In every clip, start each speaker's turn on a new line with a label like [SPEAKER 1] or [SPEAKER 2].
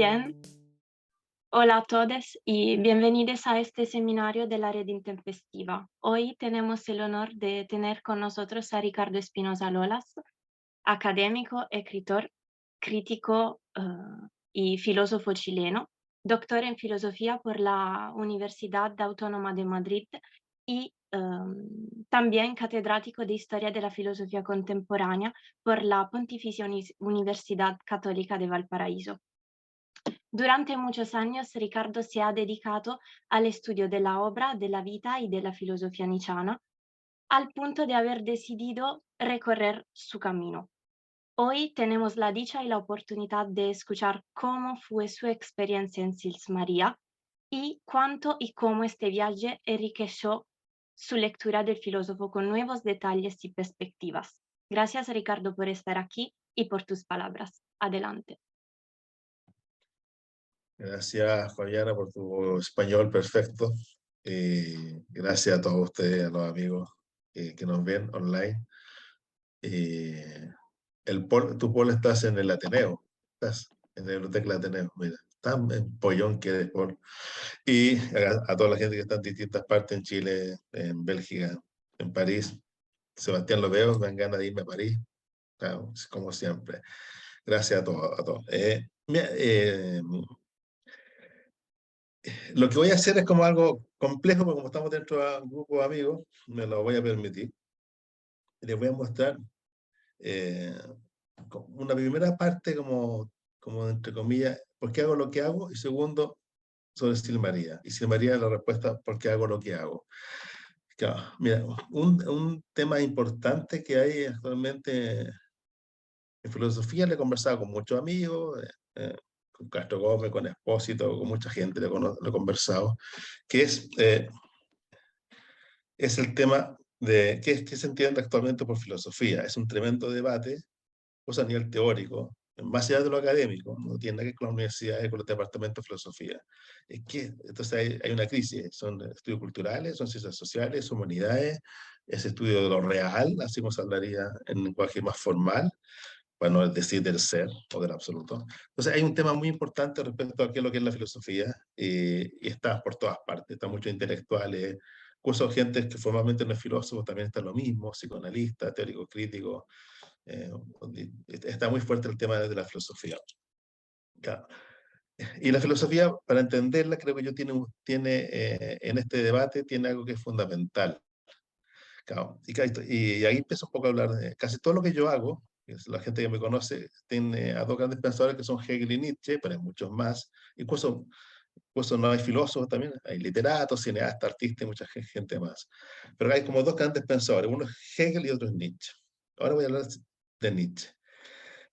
[SPEAKER 1] Bien, hola a todos y bienvenidos a este seminario de la red intempestiva. Hoy tenemos el honor de tener con nosotros a Ricardo Espinosa Lolas, académico, escritor, crítico y filósofo chileno, doctor en filosofía por la Universidad Autónoma de Madrid y también catedrático de Historia de la Filosofía Contemporánea por la Pontificia Universidad Católica de Valparaíso. Durante muchos años Ricardo se ha dedicado al estudio de la obra, de la vida y de la filosofía nietzscheana, al punto de haber decidido recorrer su camino. Hoy tenemos la dicha y la oportunidad de escuchar cómo fue su experiencia en Sils Maria y cuánto y cómo este viaje enriqueció su lectura del filósofo con nuevos detalles y perspectivas. Gracias, Ricardo, por estar aquí y por tus palabras. Adelante.
[SPEAKER 2] Gracias, Fabiana, por tu español perfecto. Gracias a todos ustedes, a los amigos que nos ven online. Tú, Paul, estás en el Ateneo. Estás en la Biblioteca del Ateneo. Mira, tan pollón que eres, Paul. Y a toda la gente que está en distintas partes, en Chile, en Bélgica, en París. Sebastián lo veo, me dan ganas de irme a París. Claro, como siempre. Gracias a todos. A todos. Mira, lo que voy a hacer es como algo complejo, porque como estamos dentro de un grupo de amigos, me lo voy a permitir. Les voy a mostrar una primera parte como entre comillas, ¿por qué hago lo que hago? Y segundo, sobre Silmaría. Y Silmaría es la respuesta, ¿por qué hago lo que hago? Claro, mira, un tema importante que hay actualmente en filosofía, le he conversado con muchos amigos, con Castro Gómez, con Espósito, con mucha gente le he conversado, que es el tema de qué se entiende actualmente por filosofía. Es un tremendo debate, pues a nivel teórico, más allá de lo académico, no tiene nada que ver con las universidades, con los departamentos de filosofía. Entonces hay una crisis, son estudios culturales, son ciencias sociales, son humanidades, es estudio de lo real, así como se hablaría en lenguaje más formal, para no decir del ser o del absoluto. Entonces hay un tema muy importante respecto a qué es lo que es la filosofía, y está por todas partes, están muchos intelectuales, incluso gente que formalmente no es filósofo, también está lo mismo, psicoanalistas, teóricos críticos, está muy fuerte el tema de la filosofía. Claro. Y la filosofía, para entenderla, creo que en este debate, tiene algo que es fundamental. Claro. Y ahí empiezo un poco a hablar de casi todo lo que yo hago. La gente que me conoce tiene a dos grandes pensadores que son Hegel y Nietzsche, pero hay muchos más. Incluso no hay filósofos también, hay literatos, cineastas, artistas y mucha gente más. Pero hay como dos grandes pensadores, uno es Hegel y otro es Nietzsche. Ahora voy a hablar de Nietzsche.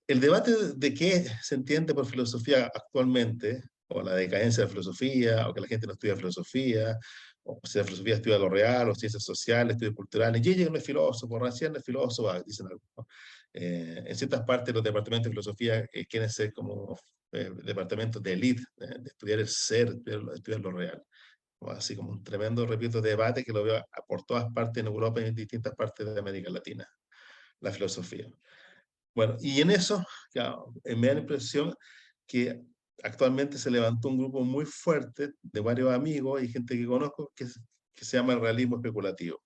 [SPEAKER 2] El debate de qué se entiende por filosofía actualmente, o la decadencia de la filosofía, o que la gente no estudia filosofía, o si la filosofía estudia lo real, o ciencias sociales, estudios culturales. Gilligan no es filósofo, Rancière no es filósofo, dicen algo, ¿no? En ciertas partes los departamentos de filosofía quieren ser como departamentos de élite, de estudiar el ser, estudiar lo real. Así como un tremendo, repito, debate que lo veo por todas partes en Europa y en distintas partes de América Latina, la filosofía. Bueno, y en eso, claro, me da la impresión que actualmente se levantó un grupo muy fuerte de varios amigos y gente que conozco que se llama el realismo especulativo.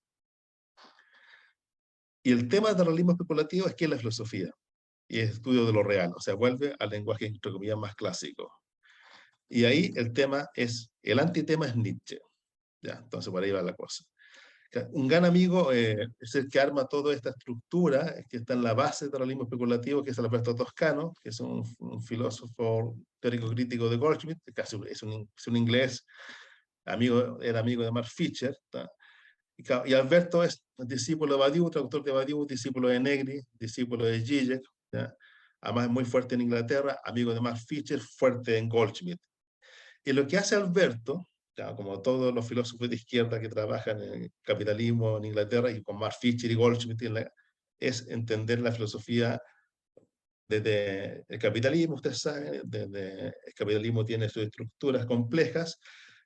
[SPEAKER 2] Y el tema del realismo especulativo es que es la filosofía y el estudio de lo real, o sea, vuelve al lenguaje, entre comillas, más clásico. Y ahí el antitema es Nietzsche. Ya, entonces por ahí va la cosa. Un gran amigo es el que arma toda esta estructura, que está en la base del realismo especulativo, que es Alberto Toscano, que es un filósofo teórico crítico de Goldschmidt, casi es un inglés, era amigo de Mark Fisher. Y Alberto es discípulo de Badiou, traductor de Badiou, discípulo de Negri, discípulo de Zizek, además es muy fuerte en Inglaterra, amigo de Mark Fisher, fuerte en Goldschmidt. Y lo que hace Alberto, como todos los filósofos de izquierda que trabajan en el capitalismo en Inglaterra, y con Mark Fisher y Goldschmidt, es entender la filosofía desde el capitalismo. Ustedes saben, el capitalismo tiene sus estructuras complejas,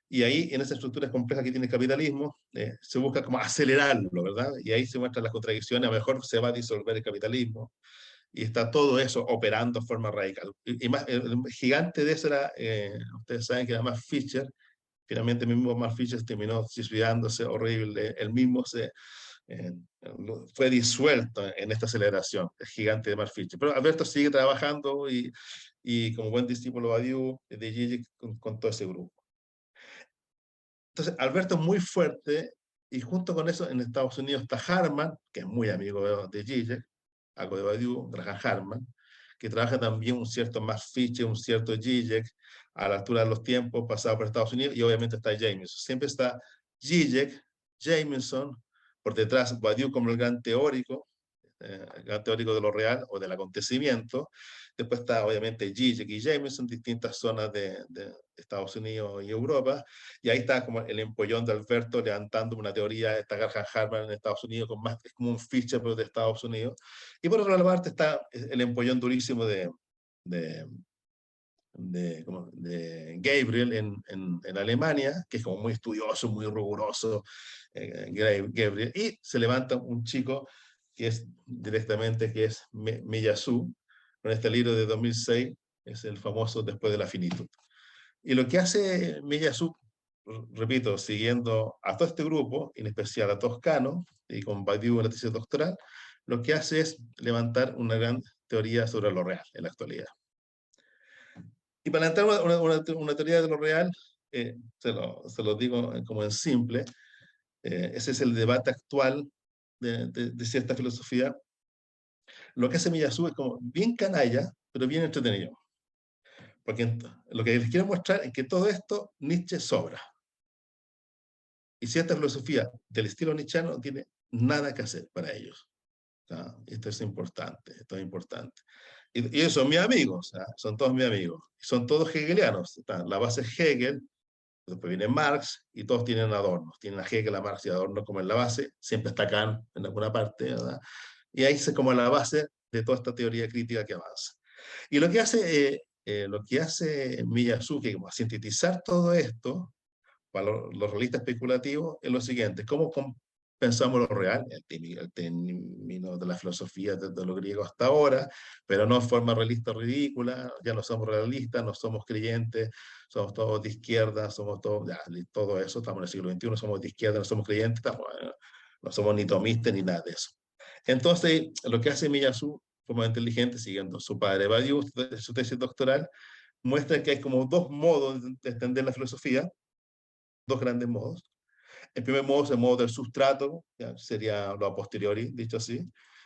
[SPEAKER 2] y ahí, en esas estructuras complejas que tiene el capitalismo, se busca como acelerarlo, ¿verdad? Y ahí se muestran las contradicciones, a lo mejor se va a disolver el capitalismo, y está todo eso operando de forma radical. Y más, el gigante de eso era, ustedes saben que era Mark Fisher. Finalmente el mismo Mark Fisher terminó suicidándose horrible, él mismo eh, fue disuelto en esta aceleración, el gigante de Mark Fisher. Pero Alberto sigue trabajando y como buen discípulo de Badiou, de Gigi, con todo ese grupo. Entonces, Alberto es muy fuerte, y junto con eso en Estados Unidos está Harman, que es muy amigo de Gigi, algo de Badiou, Graham Harman, que trabaja también un cierto Mark Fisher, un cierto Zizek, a la altura de los tiempos, pasado por Estados Unidos, y obviamente está Jameson. Siempre está Zizek, Jameson, por detrás Badiou como el gran teórico de lo real o del acontecimiento. Después está obviamente Zizek y Jameson, distintas zonas de Estados Unidos y Europa, y ahí está como el empollón de Alberto levantando una teoría, está Graham Harman en Estados Unidos, es como un Fischer pero de Estados Unidos, y por otra parte está el empollón durísimo de, de Gabriel en Alemania, que es como muy estudioso, muy riguroso, Gabriel, y se levanta un chico que es directamente, que es Miyazu, con este libro de 2006, es el famoso Después de la Finitud. Y lo que hace Miyazu, repito, siguiendo a todo este grupo, en especial a Toscano, y con Badiou en la tesis doctoral, lo que hace es levantar una gran teoría sobre lo real en la actualidad. Y para levantar una teoría de lo real, se lo digo como en simple, ese es el debate actual de cierta filosofía. Lo que hace Miyazu es como bien canalla, pero bien entretenido. Porque lo que les quiero mostrar es que todo esto Nietzsche sobra. Y cierta filosofía del estilo nietzscheano no tiene nada que hacer para ellos. Esto es importante, esto es importante. Y ellos son mis amigos, son todos mis amigos. Son todos hegelianos. La base es Hegel, después viene Marx, y todos tienen adornos. Tienen a Hegel, a Marx y Adorno como en la base. Siempre está Kant en alguna parte, ¿verdad? Y ahí se como la base de toda esta teoría crítica que avanza. Y lo que hace Miyazuki, como a sintetizar todo esto, para los realistas especulativos, es lo siguiente: ¿cómo pensamos lo real? El término de la filosofía desde lo griego hasta ahora, pero no en forma realista o ridícula. Ya no somos realistas, no somos creyentes, somos todos de izquierda, somos todos, ya, todo eso, estamos en el siglo XXI, somos de izquierda, no somos creyentes, no somos ni tomistas ni nada de eso. Entonces, lo que hace Miyazu, forma inteligente, siguiendo su padre Badiou, su tesis doctoral, muestra que hay como dos modos de entender la filosofía, dos grandes modos. El primer modo es el modo del sustrato, ya, sería lo a posteriori, dicho así.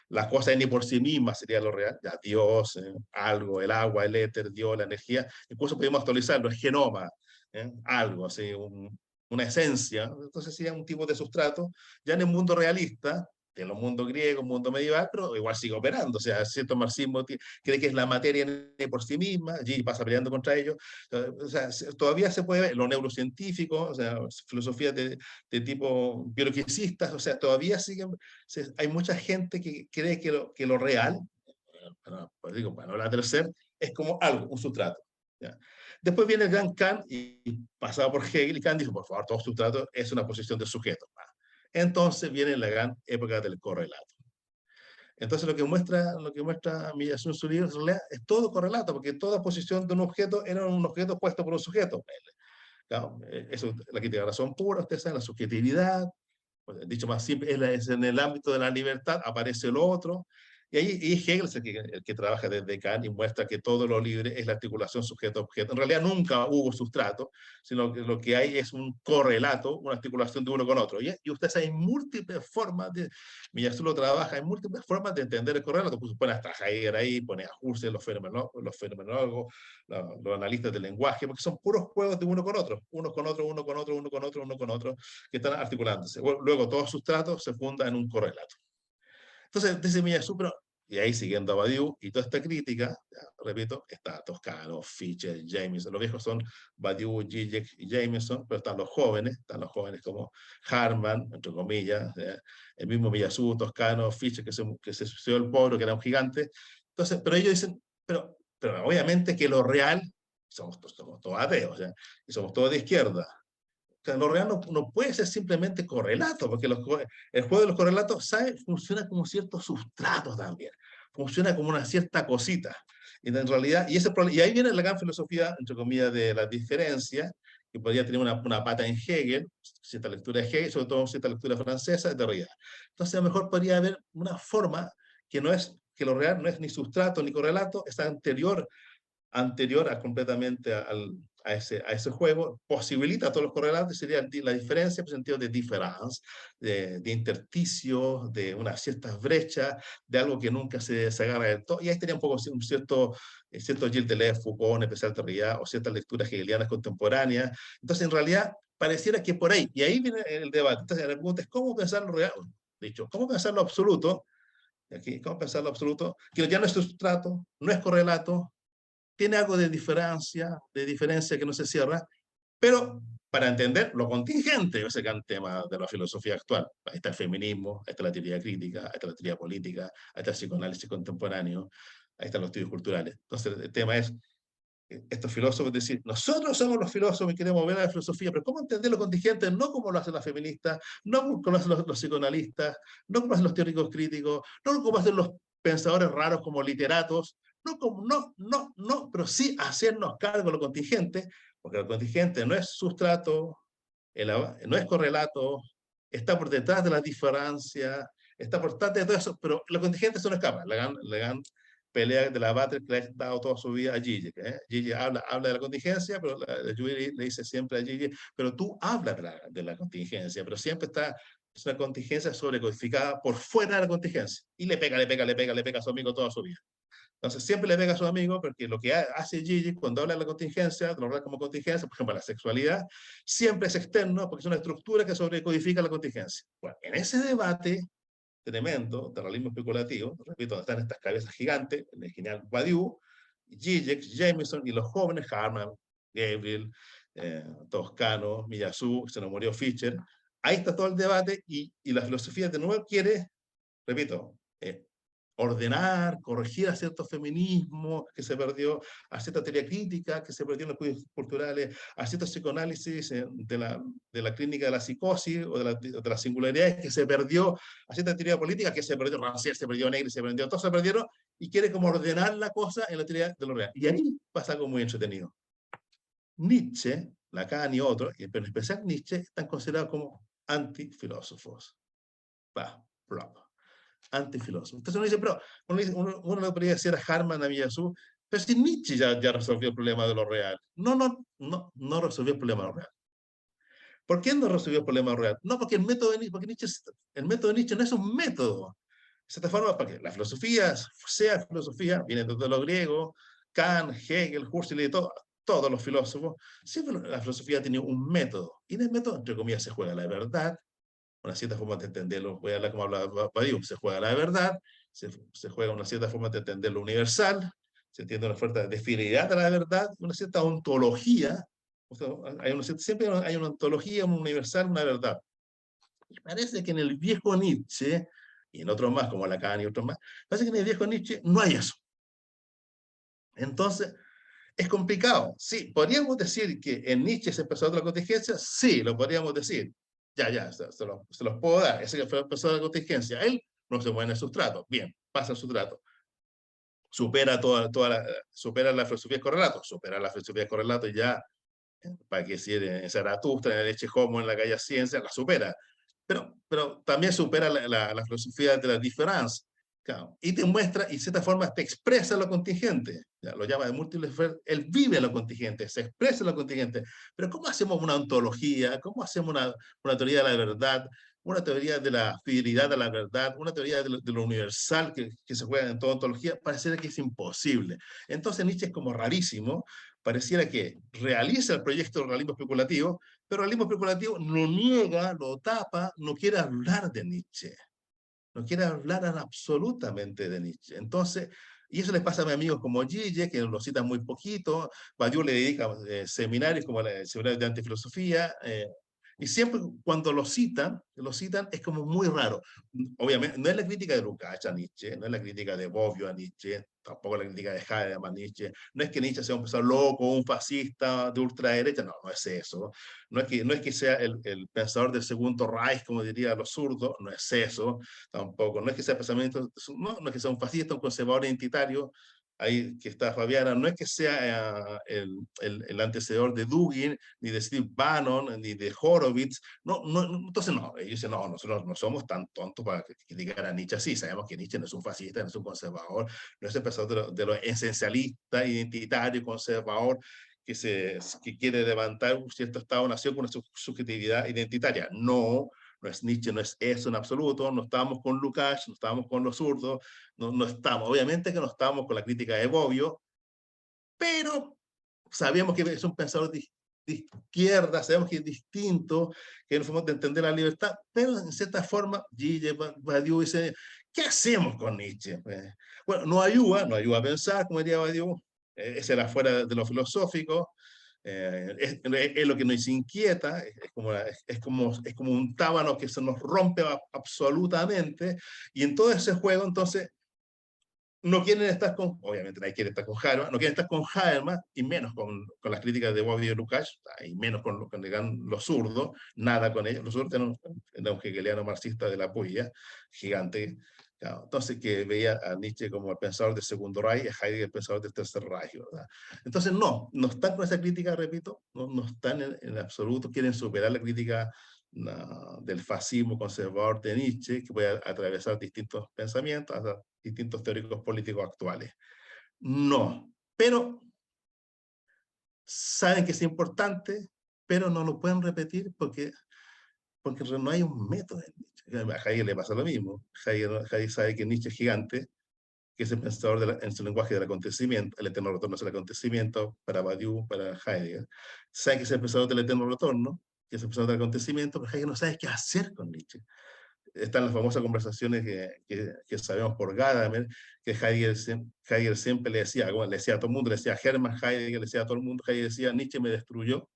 [SPEAKER 2] Las cosas ni por sí mismas sería lo real, ya Dios, algo, el agua, el éter, Dios, la energía. Incluso podemos actualizarlo, el genoma, algo, así, una esencia. Entonces sería un tipo de sustrato. Ya en el mundo realista, en los mundos griegos, mundo medieval, pero igual sigue operando. O sea, cierto marxismo cree que es la materia ni por sí misma, allí pasa peleando contra ellos. O sea, todavía se puede ver lo neurocientífico, o sea, filosofías de tipo biologicistas, o sea, todavía siguen, hay mucha gente que cree que lo real, pues digo, para no hablar del ser, es como algo, un sustrato. ¿Ya? Después viene el gran Kant, y pasado por Hegel, y Kant dijo, por favor, todo sustrato es una posición de sujeto. Entonces viene la gran época del correlato. Entonces lo que muestra Miyazu en su libro es todo correlato, porque toda posición de un objeto era un objeto puesto por un sujeto. Claro, eso es la crítica de la razón pura, ustedes saben, la subjetividad, pues, dicho más simple, es en el ámbito de la libertad, aparece lo otro, y Hegel es el que trabaja desde Kant y muestra que todo lo libre es la articulación sujeto-objeto. En realidad nunca hubo sustrato, sino que lo que hay es un correlato, una articulación de uno con otro. Y ustedes hay múltiples formas Miyazu lo trabaja en múltiples formas de entender el correlato. Pues pone hasta Heidegger ahí, pone a Husserl, los fenomenólogos, los analistas del lenguaje, porque son puros juegos de uno con otro, uno con otro, uno con otro, uno con otro, uno con otro, que están articulándose. Luego todo sustrato se funda en un correlato. Entonces, dice Miyazu, y ahí siguiendo a Badiou y toda esta crítica, ya, repito, está Toscano, Fischer, Jameson. Los viejos son Badiou, Zizek y Jameson, pero están los jóvenes como Harman, entre comillas, el mismo Miyazu, Toscano, Fischer, que se suicidó el pobre, que era un gigante. Entonces, pero ellos dicen, pero obviamente que lo real, somos todos ateos, ¿ya? Y somos todos de izquierda. O sea, lo real no puede ser simplemente correlato, porque el juego de los correlatos funciona como cierto sustrato también. funciona como una cierta cosita. Y en realidad, y ahí viene la gran filosofía, entre comillas, de la diferencia, que podría tener una pata en Hegel, cierta lectura de Hegel, sobre todo cierta lectura francesa de Derrida. Entonces, a lo mejor podría haber una forma que no es, que lo real no es ni sustrato ni correlato, está anterior completamente a ese juego, posibilita todos los correlatos, sería la diferencia en sentido de difference, de intersticio, de unas ciertas brechas, de algo que nunca se agarra del todo, y ahí estaría un poco un cierto Gilles Deleuze, Foucault, en especial Derrida, o ciertas lecturas hegelianas contemporáneas. Entonces, en realidad, pareciera que por ahí, y ahí viene el debate. Entonces, la pregunta es, ¿cómo pensar lo real? Dicho, ¿cómo pensar lo absoluto? Aquí, ¿cómo pensar lo absoluto? Que ya no es sustrato, no es correlato, tiene algo de diferencia que no se cierra, pero para entender lo contingente, ese gran tema de la filosofía actual. Ahí está el feminismo, ahí está la teoría crítica, ahí está la teoría política, ahí está el psicoanálisis contemporáneo, ahí están los estudios culturales. Entonces, el tema es, estos filósofos, es decir, nosotros somos los filósofos y queremos ver a la filosofía, pero ¿cómo entender lo contingente? No como lo hacen las feministas, no como lo hacen los psicoanalistas, no como lo hacen los teóricos críticos, no como hacen los pensadores raros como literatos, no, pero sí hacernos cargo de lo contingente, porque lo contingente no es sustrato, no es correlato, está por detrás de la diferencia, está por detrás de todo eso, pero lo contingente eso no escapa. La gran pelea de la Battle que le ha dado toda su vida a Gigi. Gigi habla de la contingencia, pero Julie le dice siempre a Gigi, pero tú hablas de la contingencia, pero siempre es una contingencia sobrecodificada por fuera de la contingencia. Y le pega a su amigo toda su vida. Entonces siempre le pega a su amigo porque lo que hace Gigi cuando habla de la contingencia, de lo real como contingencia, por ejemplo la sexualidad, siempre es externo porque es una estructura que sobrecodifica la contingencia. Bueno, en ese debate tremendo de realismo especulativo, repito, donde están estas cabezas gigantes, el genial Badiou, Zizek, Jameson y los jóvenes, Harman, Gabriel, Toscano, Miyazu, se nos murió Fischer, ahí está todo el debate y la filosofía de nuevo quiere, repito, ordenar, corregir a cierto feminismo que se perdió, a cierta teoría crítica que se perdió en los estudios culturales, a cierto psicoanálisis de la clínica de la psicosis o de las singularidades que se perdió, a cierta teoría política que se perdió, Rancière se perdió, Negri se perdió, todos se perdieron, y quiere como ordenar la cosa en la teoría de lo real. Y ahí pasa algo muy entretenido. Nietzsche, Lacan y otros, pero en especial Nietzsche, están considerados como antifilósofos. Plop. Antifilósofo. Entonces uno dice, pero uno le podría decir a Harman, a Miyazu, pero si Nietzsche ya resolvió el problema de lo real. No resolvió el problema de lo real. ¿Por qué no resolvió el problema de lo real? No, porque el método de Nietzsche, el método de Nietzsche no es un método. De cierta forma, para que la filosofía sea filosofía, viene desde lo griego, Kant, Hegel, Husserl y todos los filósofos, siempre la filosofía tiene un método. Y en el método, entre comillas, se juega la verdad, una cierta forma de entenderlo, voy a hablar como hablaba Badiou, se juega la verdad, se juega una cierta forma de entender lo universal, se entiende una fuerte de fidelidad a la verdad, una cierta ontología, o sea, siempre hay una ontología, un universal, una verdad. Y parece que en el viejo Nietzsche, y en otros más, como Lacan y otros más, parece que en el viejo Nietzsche no hay eso. Entonces, es complicado. Sí, podríamos decir que en Nietzsche se empezó otra contingencia, sí, lo podríamos decir. Se los puedo dar. Ese que fue empezó la contingencia. Él no se mueve en el sustrato. Bien, pasa el sustrato. Supera la filosofía de correlato. Supera la filosofía de correlato y ya, para que decir en Zaratustra, en el Eche Homo, en la Gaia Ciencia, la supera. Pero también supera la filosofía de la diferencia. Claro, y te muestra, y de cierta forma te expresa lo contingente, ya, lo llama de múltiples, él vive lo contingente, se expresa lo contingente, pero ¿cómo hacemos una ontología? ¿Cómo hacemos una teoría de la verdad? Una teoría de la fidelidad a la verdad, una teoría de lo universal que se juega en toda ontología, pareciera que es imposible. Entonces Nietzsche es como rarísimo, pareciera que realiza el proyecto del realismo especulativo, pero el realismo especulativo lo niega, lo tapa, no quiere hablar de Nietzsche. No quiere hablar absolutamente de Nietzsche. Entonces, y eso les pasa a mis amigos como Gigi, que lo citan muy poquito. Badiou le dedica seminarios como el seminario de antifilosofía, Y siempre cuando lo citan es como muy raro. Obviamente, no es la crítica de Lukács a Nietzsche, no es la crítica de Bobbio a Nietzsche, tampoco la crítica de Heidegger a Nietzsche. No es que Nietzsche sea un pensador loco, un fascista de ultraderecha, no, no es eso. No es que sea el pensador del segundo Reich, como diría los zurdos, no es eso, tampoco. No es que sea pensamiento, no es que sea un fascista, un conservador identitario, ahí que está Fabiana, no es que sea el antecedor de Dugin, ni de Steve Bannon, ni de Horowitz, entonces no, ellos dicen, no, nosotros no somos tan tontos para criticar a Nietzsche así, sabemos que Nietzsche no es un fascista, no es un conservador, no es el pensador de lo esencialista, identitario, conservador, que quiere levantar un cierto Estado-nación con una subjetividad identitaria. No es Nietzsche, no es eso en absoluto, no estamos con Lukács, no estamos con los zurdos, no estamos, obviamente que no estamos con la crítica de Bobbio, pero sabemos que es un pensador de izquierda, sabemos que es distinto, que es una forma de entender la libertad, pero en cierta forma, Gille Badiou dice, ¿qué hacemos con Nietzsche? Bueno, no ayuda a pensar, como diría Badiou, ese era fuera de lo filosófico, es lo que nos inquieta, es como un tábano que se nos rompe absolutamente, y en todo ese juego, entonces, no quieren estar obviamente nadie quiere estar con Habermas, no quieren estar con Habermas, y menos con las críticas de Bobbio y Lukács, y menos con los zurdos, nada con ellos. Los zurdos eran un hegeliano marxista de la puya, gigante, claro. Entonces, que veía a Nietzsche como el pensador del segundo Reich, y a Heidegger el pensador del tercer Reich, ¿verdad? Entonces, no están con esa crítica, repito, no están en absoluto, quieren superar la crítica del fascismo conservador de Nietzsche, que puede atravesar distintos pensamientos, hasta distintos teóricos políticos actuales. No, pero saben que es importante, pero no lo pueden repetir porque no hay un método en Nietzsche. A Heidegger le pasa lo mismo. Heidegger sabe que Nietzsche es gigante, que es el pensador en su lenguaje del acontecimiento, el eterno retorno es el acontecimiento, para Badiou, para Heidegger. Sabe que es el pensador del eterno retorno, que es el pensador del acontecimiento, pero Heidegger no sabe qué hacer con Nietzsche. Están las famosas conversaciones que sabemos por Gadamer, que Heidegger siempre le decía a todo el mundo, le decía a Hermann Heidegger, le decía a todo el mundo, Heidegger decía, Nietzsche me destruyó.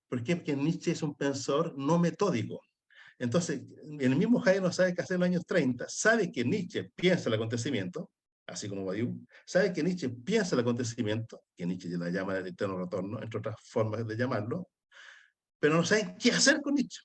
[SPEAKER 2] ¿Por qué? Porque Nietzsche es un pensador no metódico. Entonces, el mismo Heidegger no sabe qué hacer en los años 30, sabe que Nietzsche piensa el acontecimiento, así como Badiou, sabe que Nietzsche piensa el acontecimiento, que Nietzsche la llama el eterno retorno, entre otras formas de llamarlo, pero no saben qué hacer con Nietzsche.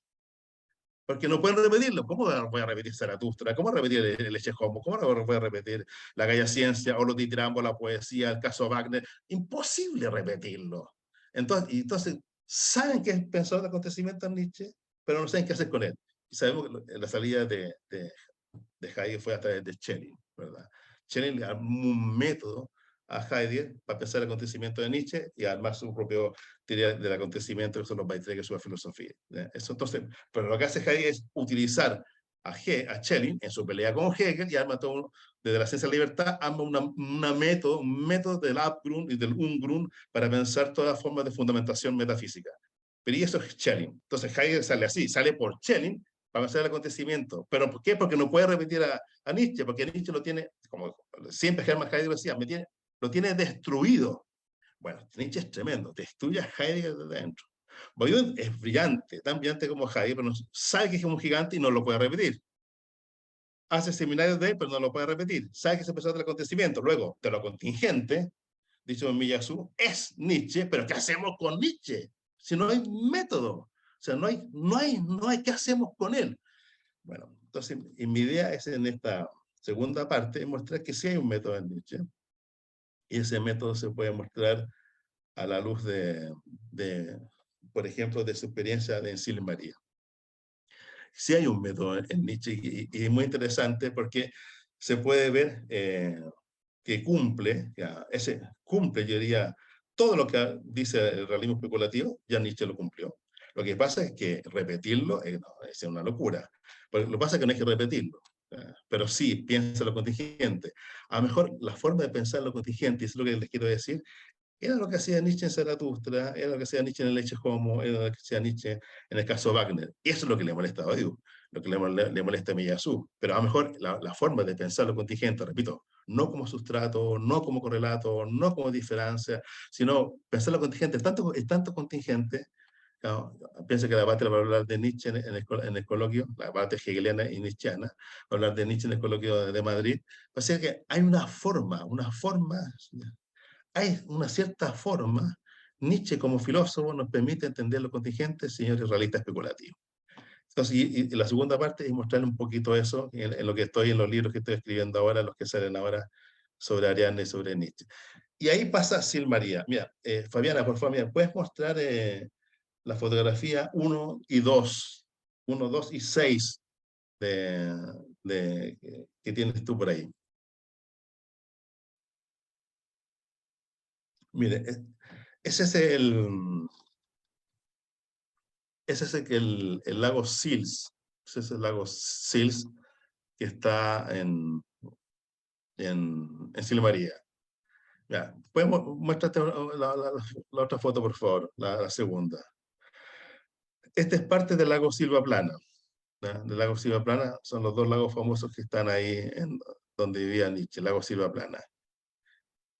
[SPEAKER 2] Porque no pueden repetirlo. ¿Cómo voy a repetir Zaratustra? ¿Cómo repetir el Eche Homo? ¿Cómo voy a repetir la Gaia Ciencia o los Ditirambo, la poesía, el caso Wagner? Imposible repetirlo. Entonces saben que es pensador de acontecimientos en Nietzsche, pero no saben qué hacer con él. Y sabemos que la salida de Heidegger fue a través de Schelling, ¿verdad? Schelling le armó un método a Heidegger para pensar el acontecimiento de Nietzsche y armar su propio teoría del acontecimiento, que son los Beiträge sobre filosofía. Eso, entonces, pero lo que hace Heidegger es utilizar a Schelling en su pelea con Hegel y arma todo, desde la ciencia de la libertad, arma un método del Abgrund y del Ungrund para pensar todas las formas de fundamentación metafísica. Pero y eso es Schelling. Entonces Heidegger sale así, sale por Schelling para hacer el acontecimiento. ¿Pero por qué? Porque no puede repetir a Nietzsche, porque Nietzsche lo tiene, como siempre Hermann Heidegger decía, lo tiene destruido. Bueno, Nietzsche es tremendo, destruye a Heidegger desde dentro. Bourdieu es brillante, tan brillante como Heidegger, pero sabe que es un gigante y no lo puede repetir. Hace seminarios de él, pero no lo puede repetir. Sabe que se empezó del acontecimiento. Luego, de lo contingente, dicho en Miyazu, es Nietzsche, pero ¿qué hacemos con Nietzsche? Si no hay método, o sea, no hay qué hacemos con él. Bueno, entonces, mi idea es en esta segunda parte mostrar que sí hay un método en Nietzsche, y ese método se puede mostrar a la luz por ejemplo, de su experiencia en Silvia María. Sí hay un método en Nietzsche y es muy interesante porque se puede ver que cumple, yo diría, todo lo que dice el realismo especulativo, ya Nietzsche lo cumplió. Lo que pasa es que repetirlo es una locura. Pero lo que pasa es que no hay que repetirlo. Pero sí, piensa lo contingente. A lo mejor la forma de pensar lo contingente, y es lo que les quiero decir, era lo que hacía Nietzsche en Zaratustra, era lo que hacía Nietzsche en el Eche Homo, era lo que hacía Nietzsche en el caso Wagner. Y eso es lo que le molesta a Badiou, lo que le molesta a Miyazu. Pero a lo mejor la forma de pensar lo contingente, repito, no como sustrato, no como correlato, no como diferencia, sino pensar lo contingente es tanto contingente Claro, piensa que la Batel va a hablar de Nietzsche en el coloquio, la Batel hegeliana y nietzscheana, va a hablar de Nietzsche en el coloquio de Madrid. O sea que hay una forma, hay una cierta forma. Nietzsche como filósofo nos permite entender lo contingente, señor realista especulativo. Entonces, y la segunda parte es mostrarle un poquito eso en lo que estoy, en los libros que estoy escribiendo ahora, los que salen ahora sobre Ariane y sobre Nietzsche. Y ahí pasa Sil María. Mira, Fabiana, por favor, mira, ¿puedes mostrar la fotografía 1 y 2, 1, 2 y 6 que tienes tú por ahí? Mire, ese es el lago Sils. Ese es el lago Sils que está en Silmaría. Ya, ¿puedes muéstrate la otra foto, por favor? La segunda. Este es parte del lago Silva Plana. ¿Ya? Del lago Silva Plana son los dos lagos famosos que están ahí donde vivía Nietzsche, el lago Silva Plana.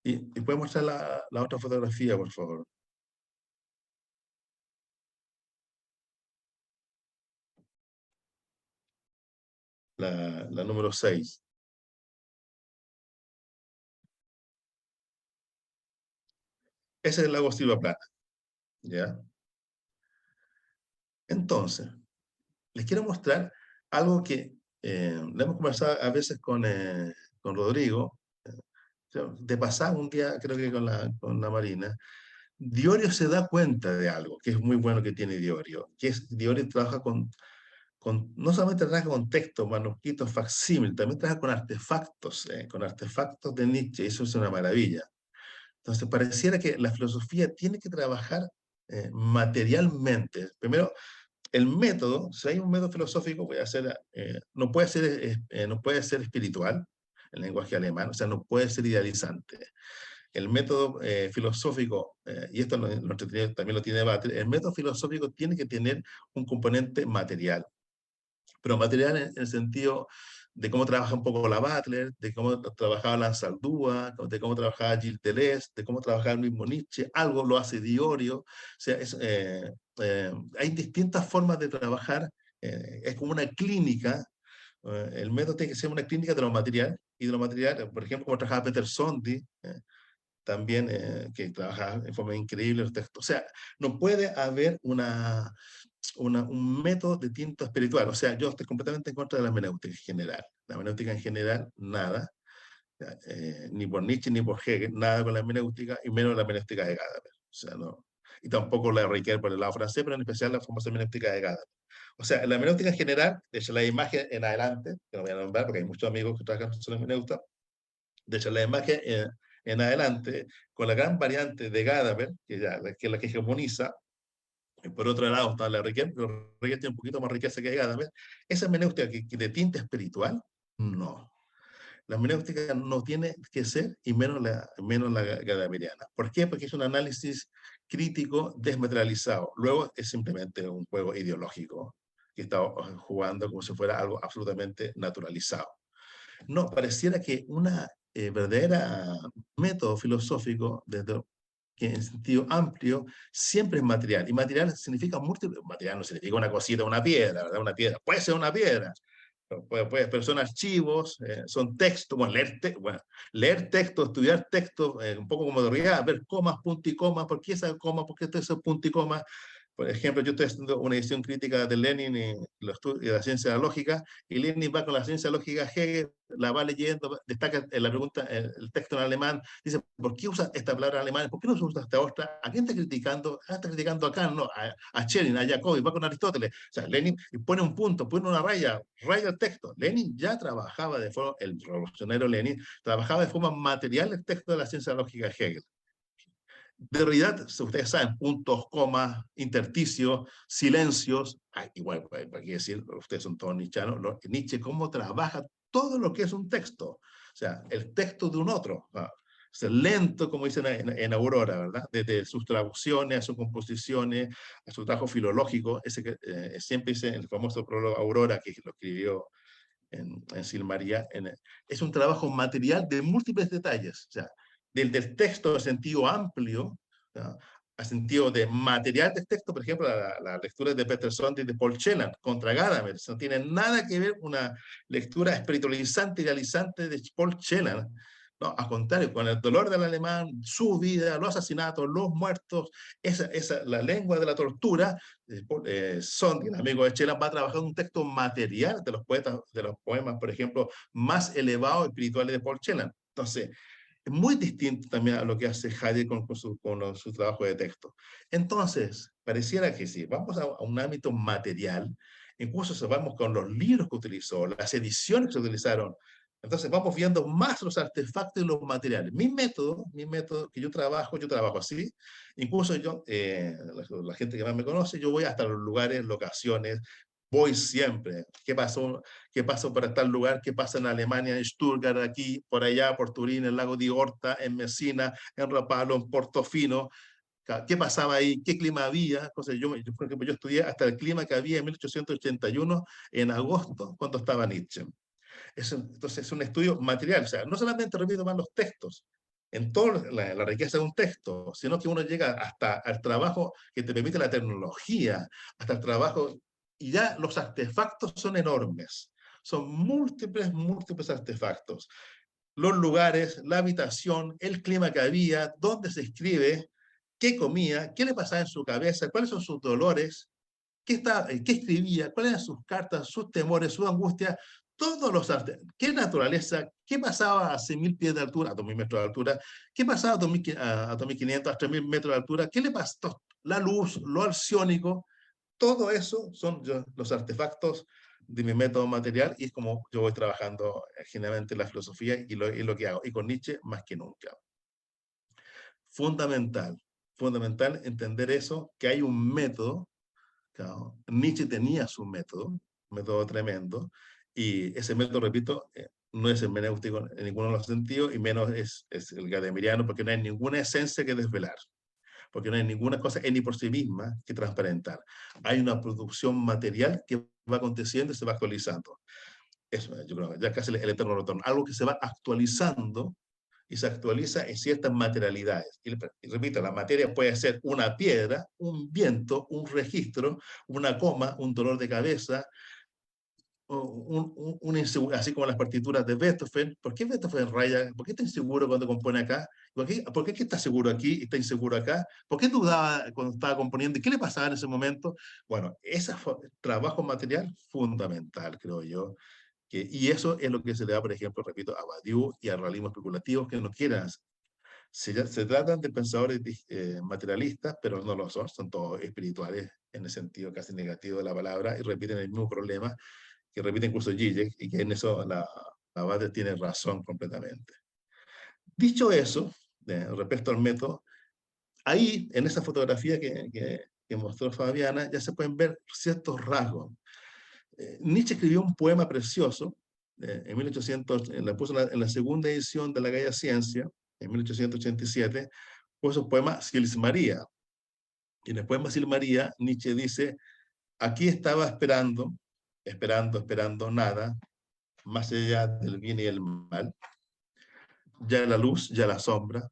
[SPEAKER 2] Y puedes mostrar la otra fotografía, por favor. La número 6. Ese es el lago Silva Plana. ¿Ya? Entonces, les quiero mostrar algo que le hemos conversado a veces con Rodrigo. De pasar un día, creo que con la Marina, Diorio se da cuenta de algo que es muy bueno que tiene Diorio, que es Diorio trabaja no solamente trabaja con textos, manuscritos, facsímiles, también trabaja con artefactos de Nietzsche, eso es una maravilla. Entonces, pareciera que la filosofía tiene que trabajar materialmente. Primero, el método, si hay un método filosófico, no puede ser espiritual, el lenguaje alemán, o sea, no puede ser idealizante. El método filosófico, y esto también lo tiene Butler, el método filosófico tiene que tener un componente material, pero material en el sentido de cómo trabaja un poco la Butler, de cómo trabajaba Lanzaldúa, de cómo trabajaba Gilles Deleuze, de cómo trabajaba el mismo Nietzsche, algo lo hace Diorio, o sea, hay distintas formas de trabajar, es como una clínica, el método tiene que ser una clínica de lo material, y de lo material, por ejemplo, como trabajaba Peter Sondy, también que trabaja en forma increíble los textos. O sea, no puede haber un método de tinto espiritual. O sea, yo estoy completamente en contra de la hermenéutica en general. La hermenéutica en general, nada. Ni por Nietzsche ni por Hegel, nada con la hermenéutica, y menos la hermenéutica de Gadamer. O sea, no. Y tampoco la Riquet por el lado francés, pero en especial la famosa hermenéutica de Gadamer. O sea, la hermenéutica en general, de hecho la imagen en adelante, que no voy a nombrar porque hay muchos amigos que trabajan sobre la hermenéutica, de hecho la imagen en adelante, con la gran variante de Gadamer, que es la que hegemoniza, y por otro lado está la Riquet, pero Riquet tiene un poquito más riqueza que Gadamer, esa hermenéutica que de tinte espiritual, no. La hermenéutica no tiene que ser, y menos la gadameriana. ¿Por qué? Porque es un análisis crítico desmaterializado. Luego es simplemente un juego ideológico que está jugando como si fuera algo absolutamente naturalizado. No, pareciera que una verdadera método filosófico, que en sentido amplio, siempre es material. Y material significa múltiple. Material no significa una cosita, una piedra, ¿verdad? Una piedra. Puede ser una piedra, pero son archivos, son textos. Leer textos, estudiar textos, un poco como de realidad, ver comas, punto y coma. ¿Por qué esa coma? ¿Por qué ese punto y coma? Por ejemplo, yo estoy haciendo una edición crítica de Lenin y la ciencia de la lógica, y Lenin va con la ciencia lógica Hegel, la va leyendo, destaca en la pregunta, el texto en alemán, dice, ¿por qué usa esta palabra en alemán? ¿Por qué no se usa esta otra? ¿A quién está criticando? Está criticando a Kant, no, a Schelling, a Jacobi, va con Aristóteles. O sea, Lenin pone un punto, pone una raya el texto. Lenin ya trabajaba el revolucionario Lenin, trabajaba de forma material el texto de la ciencia lógica Hegel. De realidad, ustedes saben, puntos, comas, intersticios, silencios, igual, para qué decir, ustedes son todos nietzscheanos, Nietzsche cómo trabaja todo lo que es un texto, o sea, el texto de un otro, o sea, lento, como dicen en Aurora, ¿verdad? Desde sus traducciones, a sus composiciones, a su trabajo filológico, ese que siempre dice el famoso prólogo Aurora, que lo escribió en Silmaría, es un trabajo material de múltiples detalles, o sea, del texto en sentido amplio, ¿ya? a sentido de material de texto, por ejemplo, la lectura de Peter Sondhi de Paul Celan contra Gadamer, no tiene nada que ver una lectura espiritualizante, idealizante de Paul Celan. No, al contrario, con el dolor del alemán, su vida, los asesinatos, los muertos, la lengua de la tortura, Sondhi, el amigo de Celan, va a trabajar un texto material de los poetas, de los poemas, por ejemplo, más elevados espirituales de Paul Celan. Entonces, es muy distinto también a lo que hace Heidegger con su trabajo de texto. Entonces, pareciera que sí, vamos a un ámbito material, incluso si vamos con los libros que utilizó, las ediciones que se utilizaron, entonces vamos viendo más los artefactos y los materiales. Mi método que yo trabajo así, incluso yo, la gente que más me conoce, yo voy hasta los lugares, locaciones, voy siempre. ¿Qué pasó para tal lugar? ¿Qué pasa en Alemania, en Stuttgart, aquí, por allá, por Turín, en el lago di Horta, en Messina, en Rapallo, en Portofino? ¿Qué pasaba ahí? ¿Qué clima había? Entonces, por ejemplo, yo estudié hasta el clima que había en 1881, en agosto, cuando estaba Nietzsche. Entonces, es un estudio material. O sea, no solamente repito más los textos, en toda la riqueza de un texto, sino que uno llega hasta el trabajo que te permite la tecnología, hasta el trabajo, y ya los artefactos son enormes. Son múltiples, múltiples artefactos. Los lugares, la habitación, el clima que había, dónde se escribe, qué comía, qué le pasaba en su cabeza, cuáles son sus dolores, qué escribía, cuáles eran sus cartas, sus temores, sus angustias, todos los artes, qué naturaleza, qué pasaba a 6.000 pies de altura, a 2.000 metros de altura, qué pasaba a 2.500, a 3.000 metros de altura, qué le pasó, la luz, lo alciónico, todo eso son los artefactos de mi método material y es como yo voy trabajando generalmente en la filosofía y lo que hago. Y con Nietzsche más que nunca. Fundamental, fundamental entender eso, que hay un método. Claro. Nietzsche tenía su método, un método tremendo, y ese método, repito, no es hermenéutico en ninguno de los sentidos, y menos es el gadameriano, porque no hay ninguna esencia que desvelar, porque no hay ninguna cosa en y por sí misma que transparentar. Hay una producción material que va aconteciendo y se va actualizando. Eso, yo creo, ya casi el eterno retorno. Algo que se va actualizando y se actualiza en ciertas materialidades. Y repito, la materia puede ser una piedra, un viento, un registro, una coma, un dolor de cabeza, así como las partituras de Beethoven. ¿Por qué Beethoven raya? ¿Por qué está inseguro cuando compone acá? ¿Por qué está seguro aquí y está inseguro acá? ¿Por qué dudaba cuando estaba componiendo? ¿Y qué le pasaba en ese momento? Bueno, ese trabajo material fundamental, creo yo. Y eso es lo que se le da, por ejemplo, repito, a Badiou y al realismo especulativo, que no quieran. Se tratan de pensadores materialistas, pero no lo son, son todos espirituales en el sentido casi negativo de la palabra y repiten el mismo problema que repite incluso Zizek, y que en eso la Bade tiene razón completamente. Dicho eso, respecto al método, ahí en esa fotografía que mostró Fabiana ya se pueden ver ciertos rasgos. Nietzsche escribió un poema precioso en 1800, la puso en la segunda edición de la Gaia Ciencia, en 1887, puso un poema Sils María. Y en el poema Sils María, Nietzsche dice, aquí estaba esperando, esperando, esperando nada, más allá del bien y el mal, ya la luz, ya la sombra,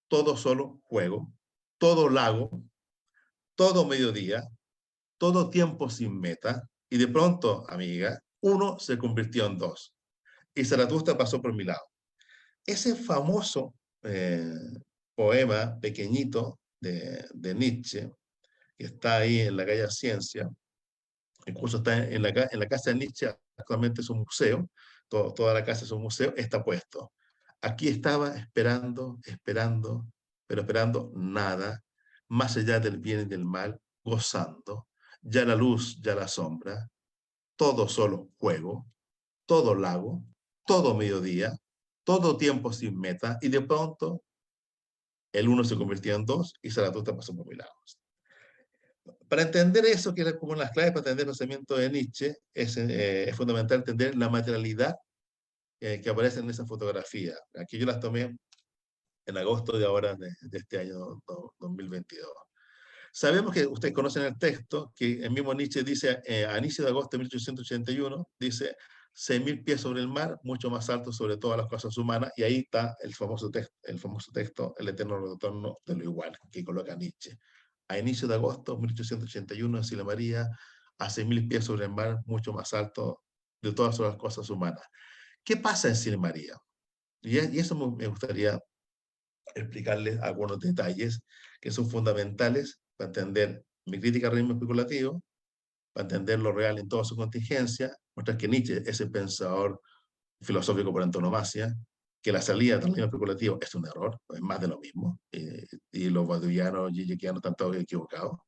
[SPEAKER 2] todo solo juego, todo lago, todo mediodía, todo tiempo sin meta, y de pronto, amiga, uno se convirtió en dos, y Zaratustra pasó por mi lado. Ese famoso poema pequeñito de Nietzsche, que está ahí en la calle Ciencia, incluso está en la casa de Nietzsche, actualmente es un museo, toda la casa es un museo, está puesto. Aquí estaba esperando, esperando, pero esperando nada, más allá del bien y del mal, gozando, ya la luz, ya la sombra, todo solo juego, todo lago, todo mediodía, todo tiempo sin meta, y de pronto el uno se convirtió en dos y Zaratustra pasó por milagros. Para entender eso, que era como las claves para entender el pensamiento de Nietzsche, es fundamental entender la materialidad que aparece en esa fotografía. Aquí yo las tomé en agosto de ahora, de este año 2022. Sabemos que ustedes conocen el texto, que el mismo Nietzsche dice, a inicio de agosto de 1881, dice, 6.000 pies sobre el mar, mucho más alto sobre todas las cosas humanas, y ahí está el famoso texto, El eterno retorno de lo igual, que coloca Nietzsche. A inicio de agosto de 1881, en Sila María, a 6.000 pies sobre el mar, mucho más alto de todas las cosas humanas. ¿Qué pasa en Sila María? Y eso me gustaría explicarles algunos detalles que son fundamentales para entender mi crítica al realismo especulativo, para entender lo real en toda su contingencia, mostrar que Nietzsche es el pensador filosófico por antonomasia, que la salida del realismo especulativo es un error, es más de lo mismo, y los badiouianos y gigekianos están todos equivocados,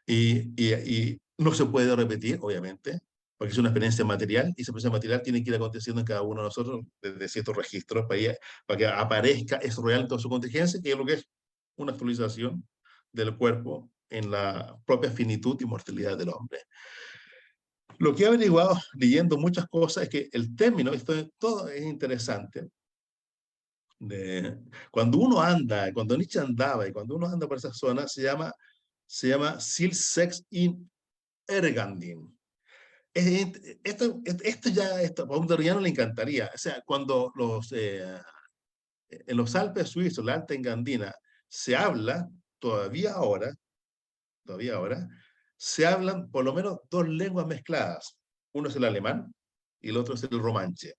[SPEAKER 2] y no se puede repetir, obviamente, porque es una experiencia material, y esa experiencia material tiene que ir aconteciendo en cada uno de nosotros desde ciertos registros para que aparezca eso real en toda su contingencia, que es lo que es una actualización del cuerpo en la propia finitud y mortalidad del hombre. Lo que he averiguado leyendo muchas cosas es que el término, todo es interesante, cuando uno anda, cuando Nietzsche andaba y cuando uno anda por esa zona, se llama Sex in Ergandin. Esto a un derrillano le encantaría. O sea, cuando en los Alpes suizos, la Alta Engandina, se habla, todavía ahora, todavía ahora, se hablan por lo menos dos lenguas mezcladas. Uno es el alemán y el otro es el romanche.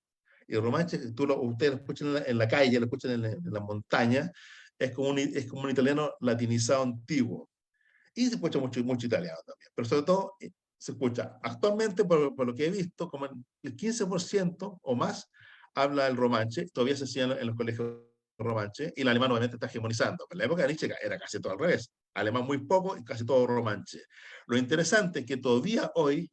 [SPEAKER 2] Y el romanche, ustedes lo escuchan en la calle, lo escuchan en la montaña, es como un italiano latinizado antiguo. Y se escucha mucho, mucho italiano también. Pero sobre todo se escucha actualmente, por lo que he visto, como el 15% o más habla el romanche. Todavía se enseña en los colegios romanche, y el alemán obviamente está hegemonizando. Pero en la época de Nietzsche era casi todo al revés. Alemán muy poco y casi todo romanche. Lo interesante es que todavía hoy,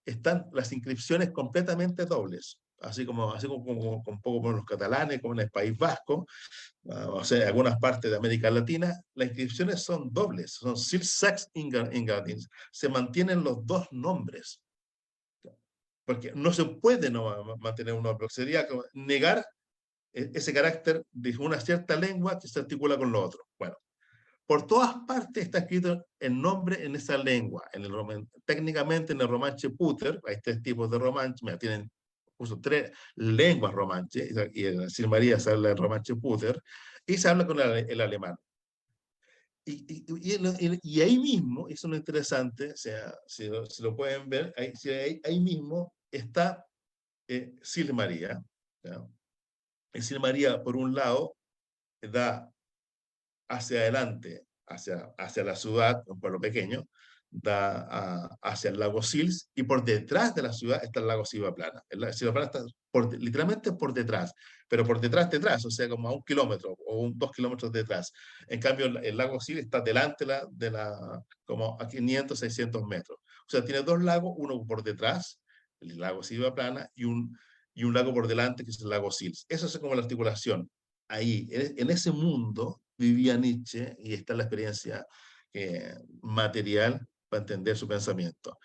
[SPEAKER 2] están las inscripciones completamente dobles. Así como un poco como los catalanes, como en el País Vasco, o sea, en algunas partes de América Latina, las inscripciones son dobles, son Sax Ingadins. Se mantienen los dos nombres, porque no se puede no mantener un nombre, sería como negar ese carácter de una cierta lengua que se articula con lo otro. Bueno, por todas partes está escrito el nombre en esa lengua. Técnicamente en el romanche puter, hay tres tipos de romanche, tienen puso tres lenguas romanche, y en Silmaría se habla el romanche puter, y se habla con el alemán. Y ahí mismo, eso es lo interesante, o sea, si lo pueden ver, ahí mismo está Silmaría. ¿Ya? Silmaría, por un lado, da hacia adelante, hacia la ciudad, un pueblo pequeño, hacia el lago Sils, y por detrás de la ciudad está el lago Silvaplana. El Silvaplana está literalmente por detrás, pero por detrás, o sea, como a 1 kilómetro o 2 kilómetros detrás. En cambio, el lago Sils está delante como a 500, 600 metros. O sea, tiene dos lagos, uno por detrás, el lago Silvaplana, y un lago por delante, que es el lago Sils. Eso es como la articulación. Ahí, en ese mundo, vivía Nietzsche, y está la experiencia material para entender su pensamiento.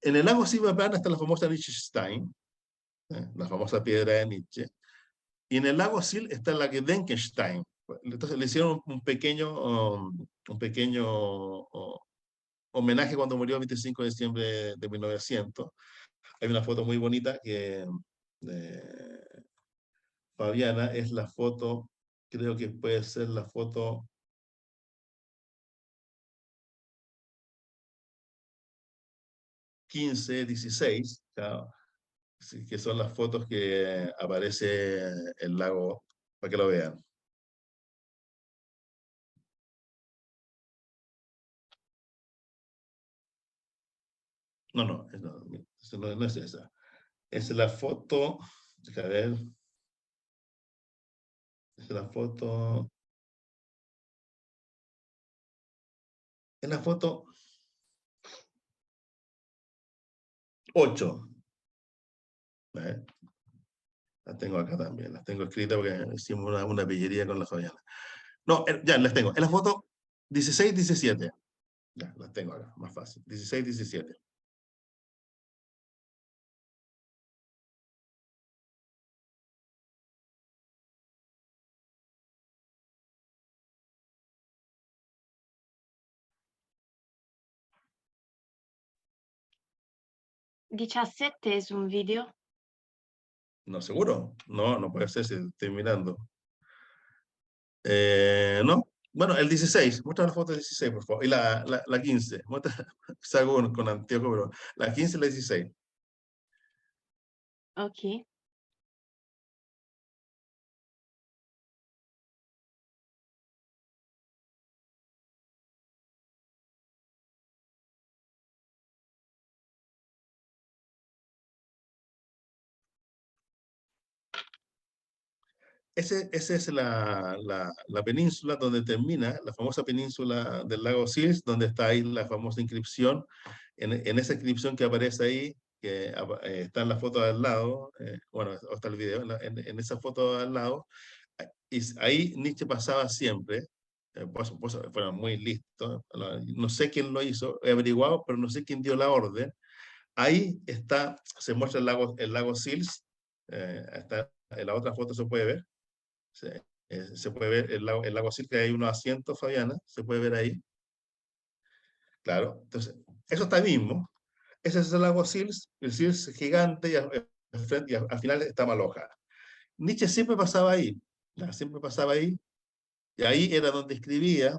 [SPEAKER 2] En el lago Silvaplana está la famosa Nietzschestein, la famosa piedra de Nietzsche, y en el lago Sil está la Gedenkenstein. Entonces le hicieron un pequeño homenaje cuando murió el 25 de diciembre de 1900. Hay una foto muy bonita que Fabiana, es la foto, creo que puede ser la foto 15, 16, ¿ya? Sí, que son las fotos que aparece el lago, para que lo vean. No, no, no es esa. Es la foto, déjame ver, es la foto, es la foto 8. ¿Eh? Las tengo acá también, las tengo escritas porque hicimos una pillería con la Fabiana. No, ya las tengo. Es la foto 16, 17. Ya, las tengo acá, más fácil. 16, 17.
[SPEAKER 1] 17 es un video.
[SPEAKER 2] No, seguro. No, no puede ser si estoy mirando. No. Bueno, el 16. Muestra la foto del 16, por favor. Y la 15. Muestra, salgo con anteojo, pero la 15 y la 16.
[SPEAKER 1] Ok.
[SPEAKER 2] Esa es la península donde termina, la famosa península del lago Sils, donde está ahí la famosa inscripción. En esa inscripción que aparece ahí, que está en la foto de al lado, bueno, o está el video, en esa foto de al lado, y ahí Nietzsche pasaba siempre, pues, fueron muy listos, no sé quién lo hizo, he averiguado, pero no sé quién dio la orden. Ahí está, se muestra el lago Sils, está, en la otra foto se puede ver. Se puede ver el lago Sils, que hay unos asientos, Fabiana, se puede ver ahí, claro. Entonces, eso está ahí mismo. Ese es el lago Sils, el Sils es gigante y al final está Maloja. Nietzsche siempre pasaba ahí, ¿ya? Siempre pasaba ahí, y ahí era donde escribía,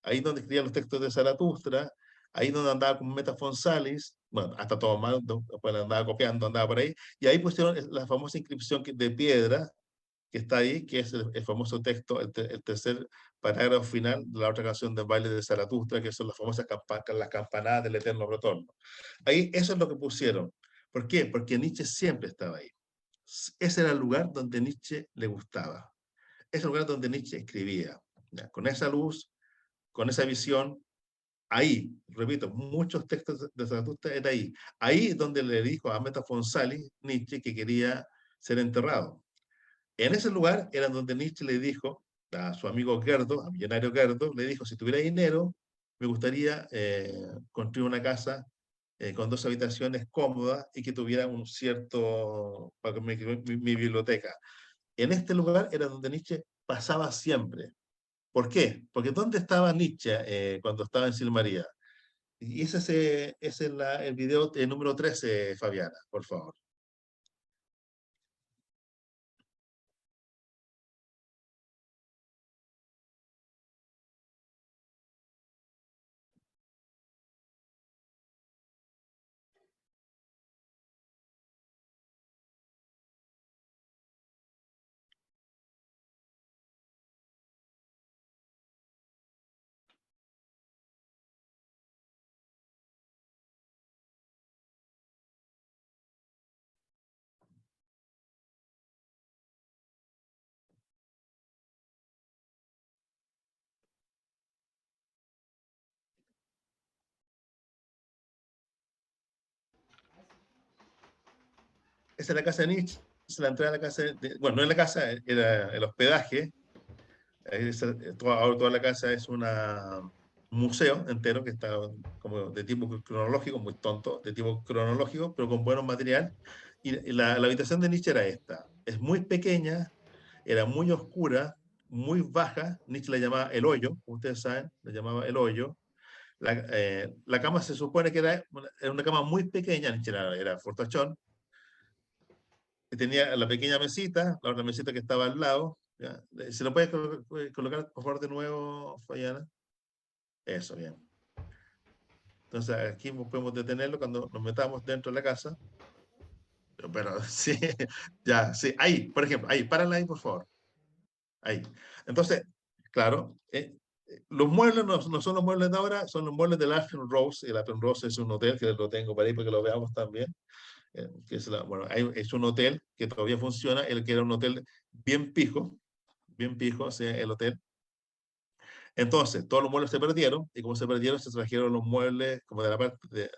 [SPEAKER 2] ahí donde escribía los textos de Zaratustra, ahí donde andaba con Metafonsalis, bueno, hasta todo mal, después andaba copiando, andaba por ahí, y ahí pusieron la famosa inscripción de piedra, que está ahí, que es el famoso texto, el tercer parágrafo final de la otra canción del baile de Zaratustra, que son las famosas las campanadas del eterno retorno. Ahí eso es lo que pusieron. ¿Por qué? Porque Nietzsche siempre estaba ahí. Ese era el lugar donde Nietzsche le gustaba. Ese es el lugar donde Nietzsche escribía. ¿Ya? Con esa luz, con esa visión, ahí, repito, muchos textos de Zaratustra era ahí. Ahí es donde le dijo a Metafonsali, Nietzsche, que quería ser enterrado. En ese lugar era donde Nietzsche le dijo a su amigo Gerdo, a millonario Gerdo, le dijo, si tuviera dinero, me gustaría construir una casa con 2 habitaciones cómodas y que tuviera un cierto, para mi biblioteca. En este lugar era donde Nietzsche pasaba siempre. ¿Por qué? Porque ¿dónde estaba Nietzsche cuando estaba en Silmaría? Y ese es el video número 13, Fabiana, por favor. Esa es la casa de Nietzsche, es la entrada a la casa, bueno, no es la casa, era el hospedaje. Toda la casa es un museo entero que está como de tipo cronológico, muy tonto, de tipo cronológico, pero con buenos material. Y la habitación de Nietzsche era esta. Es muy pequeña, era muy oscura, muy baja. Nietzsche la llamaba el hoyo, como ustedes saben, la llamaba el hoyo. La cama se supone que era una cama muy pequeña, Nietzsche era fortachón, que tenía la pequeña mesita, la otra mesita que estaba al lado. ¿Ya? ¿Se lo puedes colocar, por favor, de nuevo, Fayana? Eso, bien. Entonces, aquí podemos detenerlo cuando nos metamos dentro de la casa. Pero sí, ya, sí. Ahí, por ejemplo, ahí, párala ahí, por favor. Ahí. Entonces, claro, los muebles no son los muebles de ahora, son los muebles del Alpen Rose. El Alpen Rose es un hotel que lo tengo para ahí para que lo veamos también. Que es bueno, es un hotel que todavía funciona, el que era un hotel bien pijo, o sea, el hotel. Entonces, todos los muebles se perdieron, y como se perdieron, se trajeron los muebles como de la parte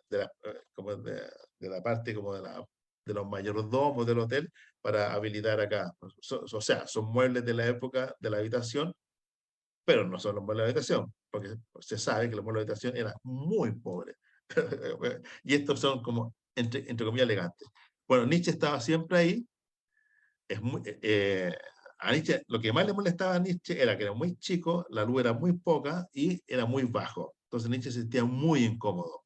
[SPEAKER 2] como de la parte como de los mayordomos del hotel para habilitar acá. O sea, son muebles de la época de la habitación, pero no son los muebles de la habitación, porque se sabe que los muebles de la habitación eran muy pobres. Y estos son como, entre comillas, elegantes. Bueno, Nietzsche estaba siempre ahí. Es muy, a Nietzsche, lo que más le molestaba a Nietzsche era que era muy chico, la luz era muy poca y era muy bajo. Entonces Nietzsche se sentía muy incómodo.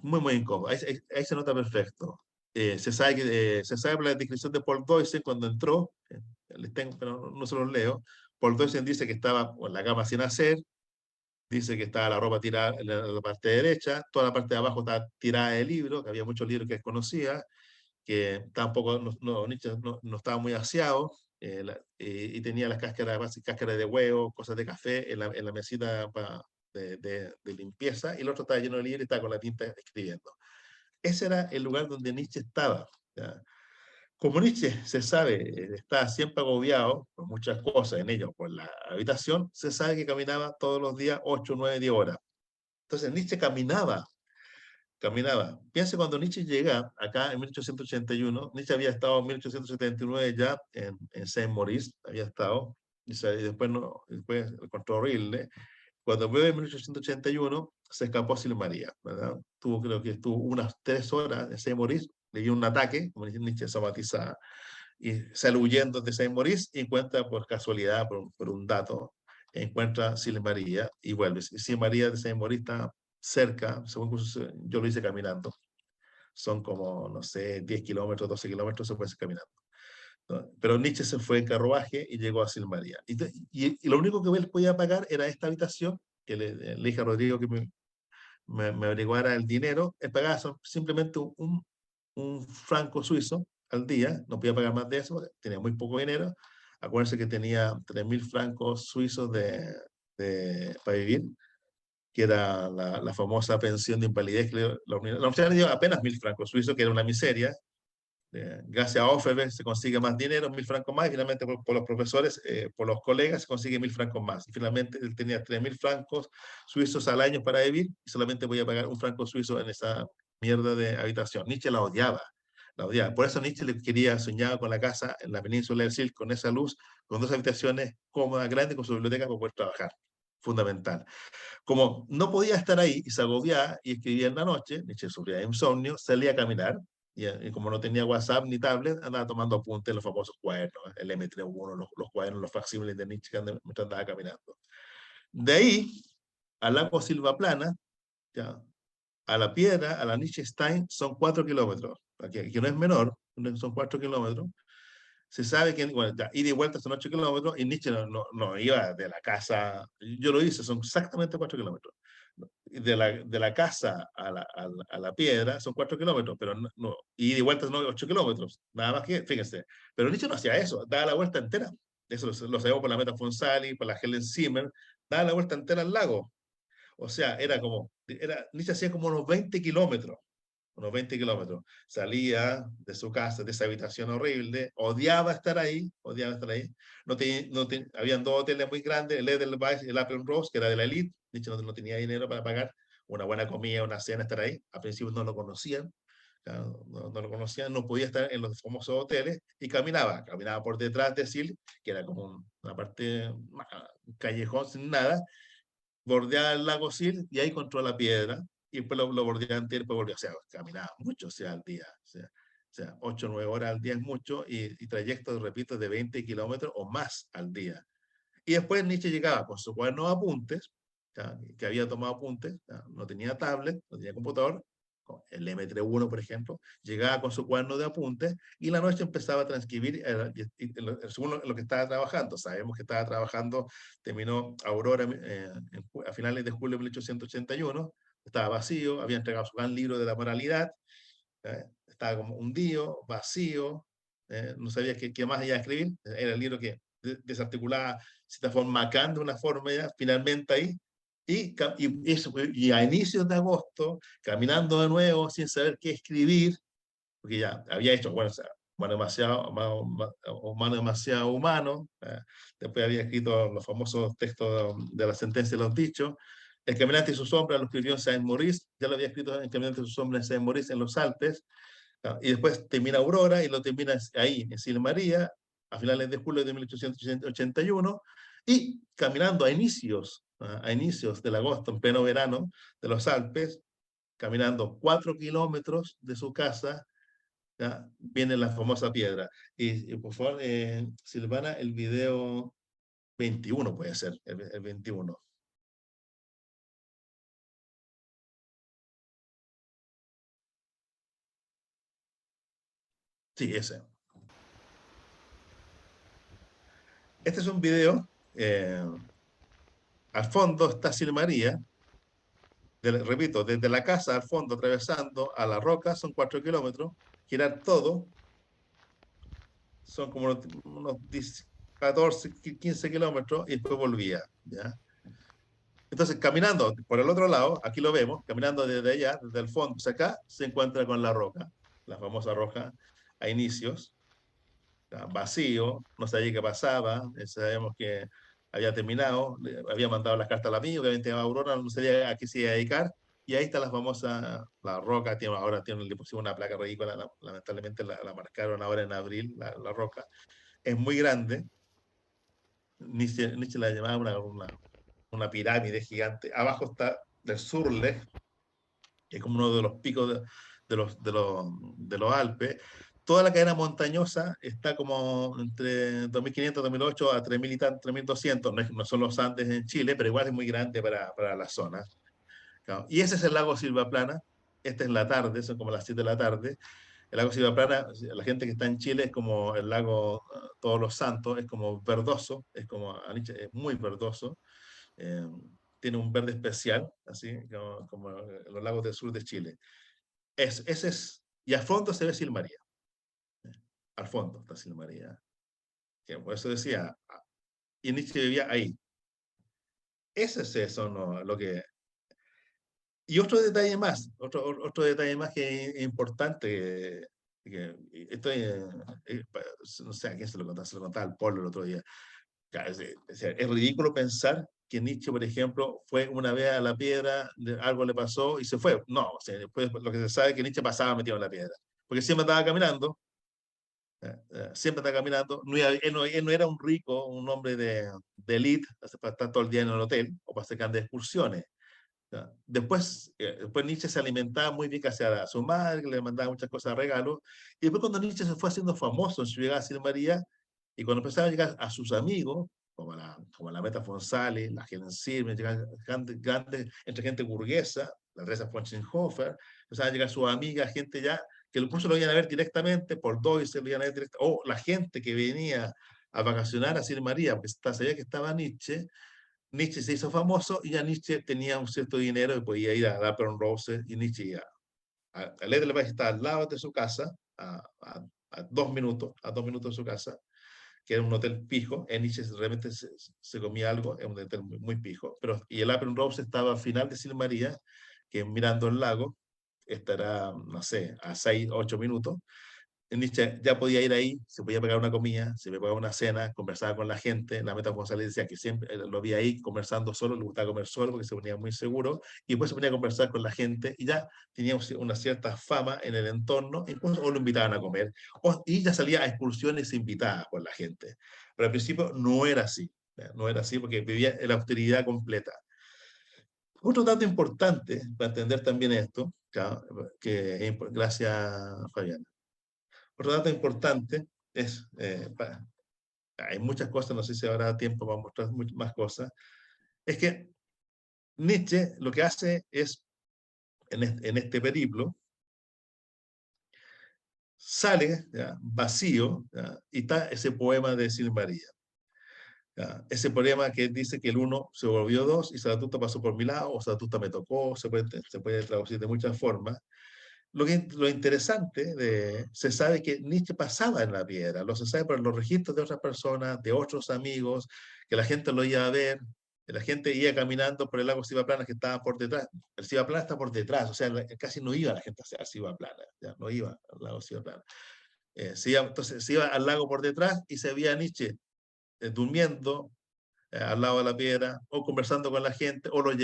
[SPEAKER 2] muy, muy incómodo. Ahí se nota perfecto. Se sabe por la descripción de Paul Deussen cuando entró, les tengo, pero no se los leo. Paul Deussen dice que estaba en la cama sin hacer, dice que estaba la ropa tirada en la parte derecha, toda la parte de abajo estaba tirada de libros, que había muchos libros que desconocía, que tampoco, Nietzsche no estaba muy aseado, y tenía las cáscaras de huevo, cosas de café en la mesita de limpieza, y el otro estaba lleno de libros y estaba con la tinta escribiendo. Ese era el lugar donde Nietzsche estaba. ¿Ya? Como Nietzsche se sabe, está siempre agobiado por muchas cosas en ello, por la habitación, se sabe que caminaba todos los días 8, 9, 10 horas. Entonces Nietzsche caminaba. Piense cuando Nietzsche llega acá en 1881, Nietzsche había estado en 1879 ya en Saint-Maurice, había estado, y después, no, después encontró horrible. Cuando vuelve en 1881, se escapó a Silmaría, ¿verdad? Creo que estuvo unas 3 horas en Saint-Maurice, le dio un ataque, como dice Nietzsche, somatizada, y sale huyendo de Saint-Maurice y encuentra por casualidad, por un dato, encuentra Silmaría y vuelve. Silmaría de Saint-Maurice está cerca, según yo lo hice caminando. Son como, no sé, 10 kilómetros, 12 kilómetros, se puede hacer caminando. ¿No? Pero Nietzsche se fue en carruaje y llegó a Silmaría. Y lo único que él podía pagar era esta habitación, que le dije a Rodrigo que me averiguara el dinero. Él pagaba simplemente un franco suizo al día, no podía pagar más de eso, tenía muy poco dinero. Acuérdense que tenía 3.000 francos suizos para vivir, que era la famosa pensión de invalidez que la universidad le dio apenas 1.000 francos suizos, que era una miseria. Gracias a Offerberg se consigue más dinero, 1.000 francos más, y finalmente por los profesores, por los colegas, se consigue 1.000 francos más. Y finalmente él tenía 3.000 francos suizos al año para vivir y solamente podía pagar un franco suizo en esa mierda de habitación. Nietzsche la odiaba, la odiaba. Por eso Nietzsche le quería, soñaba con la casa en la península del Sil, con esa luz, con 2 habitaciones cómodas, grandes, con su biblioteca para poder trabajar. Fundamental. Como no podía estar ahí y se agobiaba y escribía en la noche, Nietzsche sufría de insomnio, salía a caminar y como no tenía WhatsApp ni tablet, andaba tomando apuntes en los famosos cuadernos, el M31, los cuadernos, los facsímiles de Nietzsche mientras andaba caminando. De ahí, al lago Silvaplana, ya, a la piedra, a la Nietzsche Stein, son 4 kilómetros, que no es menor, son 4 kilómetros. Se sabe que, bueno, ya, ida y vuelta son 8 kilómetros, y Nietzsche no iba de la casa, yo lo hice, son exactamente 4 kilómetros. De la casa a la piedra son 4 kilómetros, pero ida y vuelta son 8 kilómetros, nada más que, fíjense. Pero Nietzsche no hacía eso, daba la vuelta entera. Eso lo sabemos por la Meta Fonsali, por la Helen Zimmer, daba la vuelta entera al lago. O sea, Nietzsche hacía como unos 20 kilómetros. Salía de su casa, de esa habitación horrible, odiaba estar ahí. Habían 2 hoteles muy grandes, el Edelweiss y el Apple Rose, que era de la elite. Nietzsche no tenía dinero para pagar una buena comida, una cena, estar ahí. Al principio no lo conocían, claro, no lo conocían, no podía estar en los famosos hoteles y caminaba por detrás de Sil, que era como una parte, un callejón sin nada, bordeaba el lago Sil y ahí encontró la piedra y después lo bordeaba entero y después volvió. O sea, caminaba mucho, o sea, al día. O sea 8 o 9 horas al día es mucho y trayectos, repito, de 20 kilómetros o más al día. Y después Nietzsche llegaba con su cuaderno de apuntes, ¿ya? Que había tomado apuntes, ¿ya? No tenía tablet, no tenía computador, el M31, por ejemplo, llegaba con su cuaderno de apuntes y la noche empezaba a transcribir según lo que estaba trabajando. Sabemos que estaba trabajando, terminó Aurora a finales de julio de 1881, estaba vacío, había entregado su gran libro de la moralidad, estaba como hundido, vacío, no sabía qué más iba a escribir, era el libro que desarticulaba, se transforma de una forma ya, finalmente ahí, y a inicios de agosto, caminando de nuevo, sin saber qué escribir, porque ya había hecho, bueno, o sea, humano demasiado humano, después había escrito los famosos textos de la sentencia de los dichos, El caminante y su sombra lo escribió en Saint-Maurice, ya lo había escrito El caminante y su sombra en Saint-Maurice, en los Alpes, y después termina Aurora y lo termina ahí, en Silmaría, a finales de julio de 1881, y caminando a inicios del agosto, en pleno verano, de los Alpes, caminando 4 kilómetros de su casa, ¿ya? Viene la famosa piedra. Y por favor, Silvana, el video 21 puede ser, el 21. Sí, ese. Este es un video, al fondo está Silmaría, repito, desde la casa al fondo, atravesando a la roca, son 4 kilómetros, girar todo, son como unos 10, 14, 15 kilómetros, y después volvía, ¿ya? Entonces, caminando por el otro lado, aquí lo vemos, caminando desde allá, desde el fondo hacia acá, se encuentra con la roca, la famosa roca a inicios, vacío, no sabía qué pasaba, sabemos que había terminado, había mandado las cartas al amigo, obviamente a Aurora no sabía a qué se iba a dedicar, y ahí está la famosa, la roca, ahora tiene, le pusieron una placa ridícula, lamentablemente la marcaron ahora en abril, la roca, es muy grande, Nietzsche la llamaba una pirámide gigante, abajo está el Surle, que es como uno de los picos de los Alpes. Toda la cadena montañosa está como entre 2.500, 2.008 a 3.000 y 3.200. No son los Andes en Chile, pero igual es muy grande para la zona. Claro. Y ese es el lago Silvaplana. Esta es la tarde, son como las 7 de la tarde. El lago Silvaplana, la gente que está en Chile es como el lago Todos los Santos, es como verdoso, es muy verdoso. eh, Tiene un verde especial, así como los lagos del sur de Chile. Ese es, y al fondo se ve Silmaría. Al fondo está Silmaría. Que por eso decía, y Nietzsche vivía ahí. Ese es eso, ¿no? Lo que... Y otro detalle más que es importante, estoy, no sé a quién se lo contaba al Polo el otro día. Claro, es ridículo pensar que Nietzsche, por ejemplo, fue una vez a la piedra, algo le pasó y se fue. No, o sea, después lo que se sabe es que Nietzsche pasaba metido en la piedra, porque siempre estaba caminando, siempre estaba caminando. Él no era un rico, un hombre de élite, para estar todo el día en el hotel o para hacer grandes excursiones. ¿Ya? Después Nietzsche se alimentaba muy bien hacia su madre, que le mandaba muchas cosas de regalo. Y después cuando Nietzsche se fue haciendo famoso en su llegada a Sin María, y cuando empezaba a llegar a sus amigos, como la Meta Fonsales, la Helen Sirmen, entre gente burguesa, la Teresa von Schönhofer, empezaban a llegar sus amigas, gente ya que incluso lo iban a ver directamente, por Doyle lo iban a ver directamente, o la gente que venía a vacacionar a Sin María, porque sabía que estaba Nietzsche se hizo famoso y ya Nietzsche tenía un cierto dinero y podía ir a la Pearl Roses y Nietzsche iba a Edelweiss está al lado de su casa, a 2 minutos, de su casa, que era un hotel pijo. En Nietzsche realmente se comía algo, es un hotel muy, muy pijo. Y el Apple Rose estaba al final de Sin María, que mirando el lago, estará, no sé, a 6, 8 minutos. Nietzsche ya podía ir ahí, se podía pegar una comida, se podía pegar una cena, conversaba con la gente. La Meta González decía que siempre lo veía ahí conversando solo, le gustaba comer solo porque se ponía muy seguro, y después se ponía a conversar con la gente y ya tenía una cierta fama en el entorno, incluso o lo invitaban a comer, y ya salía a excursiones invitadas por la gente. Pero al principio no era así, no era así porque vivía en la austeridad completa. Otro dato importante para entender también esto, gracias Fabián. Otro dato importante es, hay muchas cosas, no sé si habrá tiempo para mostrar más cosas, es que Nietzsche lo que hace es, en este periplo, sale ¿ya? Vacío ¿ya? Y está ese poema de Silmaría. ¿Ya? Ese poema que dice que el uno se volvió dos y Zaratustra pasó por mi lado, o Zaratustra me tocó, se puede traducir de muchas formas. Lo interesante se sabe que Nietzsche pasaba en la piedra, lo se sabe por los registros de otras personas, de otros amigos, que la gente lo iba a ver, que la gente iba caminando por el lago Sivaplana que estaba por detrás. El Sivaplana está por detrás, o sea, casi no iba la gente hacia el Sivaplana, ya no iba al lago Sivaplana. Entonces se iba al lago por detrás y se veía a Nietzsche durmiendo al lado de la piedra, o conversando con la gente, o él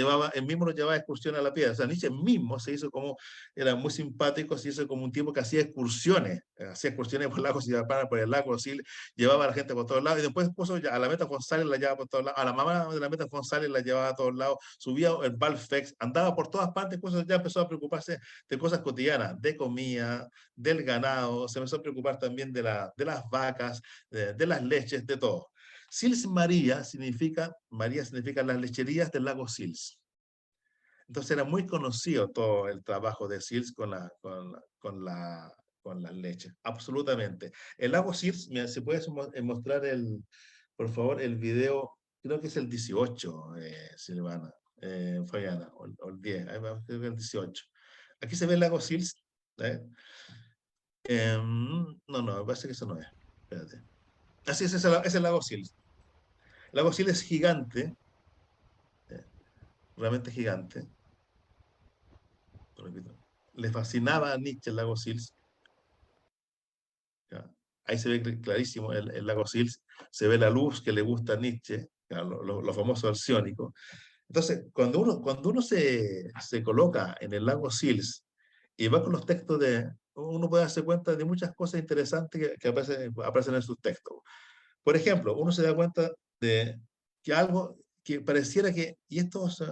[SPEAKER 2] mismo lo llevaba a excursiones a la piedra. O sea, Nietzsche mismo se hizo como, era muy simpático, se hizo como un tipo que hacía excursiones por lagos y por el lago, así, llevaba a la gente por todos lados, y después puso a la Meta González la llevaba por todos lados, a la mamá de la Meta González la llevaba a todos lados, subía el Valfex, andaba por todas partes, pues ya empezó a preocuparse de cosas cotidianas, de comida, del ganado, se empezó a preocupar también de las vacas, de las leches, de todo. Sils María significa las lecherías del lago Sils. Entonces era muy conocido todo el trabajo de Sils con la con las leches, absolutamente. El lago Sirs, mira, si puedes mostrar por favor, el video, creo que es el 18, Silvana, Fabiana, o el 10, ahí creo que el 18. Aquí se ve el lago Sirs. ¿Eh? No, me parece que eso no es. Espérate. Así es el lago Sirs. El lago Sirs es gigante, eh, realmente gigante. Lo repito. Le fascinaba a Nietzsche el lago Sirs. ¿Ya? Ahí se ve clarísimo el lago Sils, se ve la luz que le gusta a Nietzsche, ¿ya? Lo famoso arsiónico. Entonces, cuando uno se coloca en el lago Sils y va con los textos uno puede darse cuenta de muchas cosas interesantes que aparecen en sus textos. Por ejemplo, uno se da cuenta de que algo que pareciera que, y esto es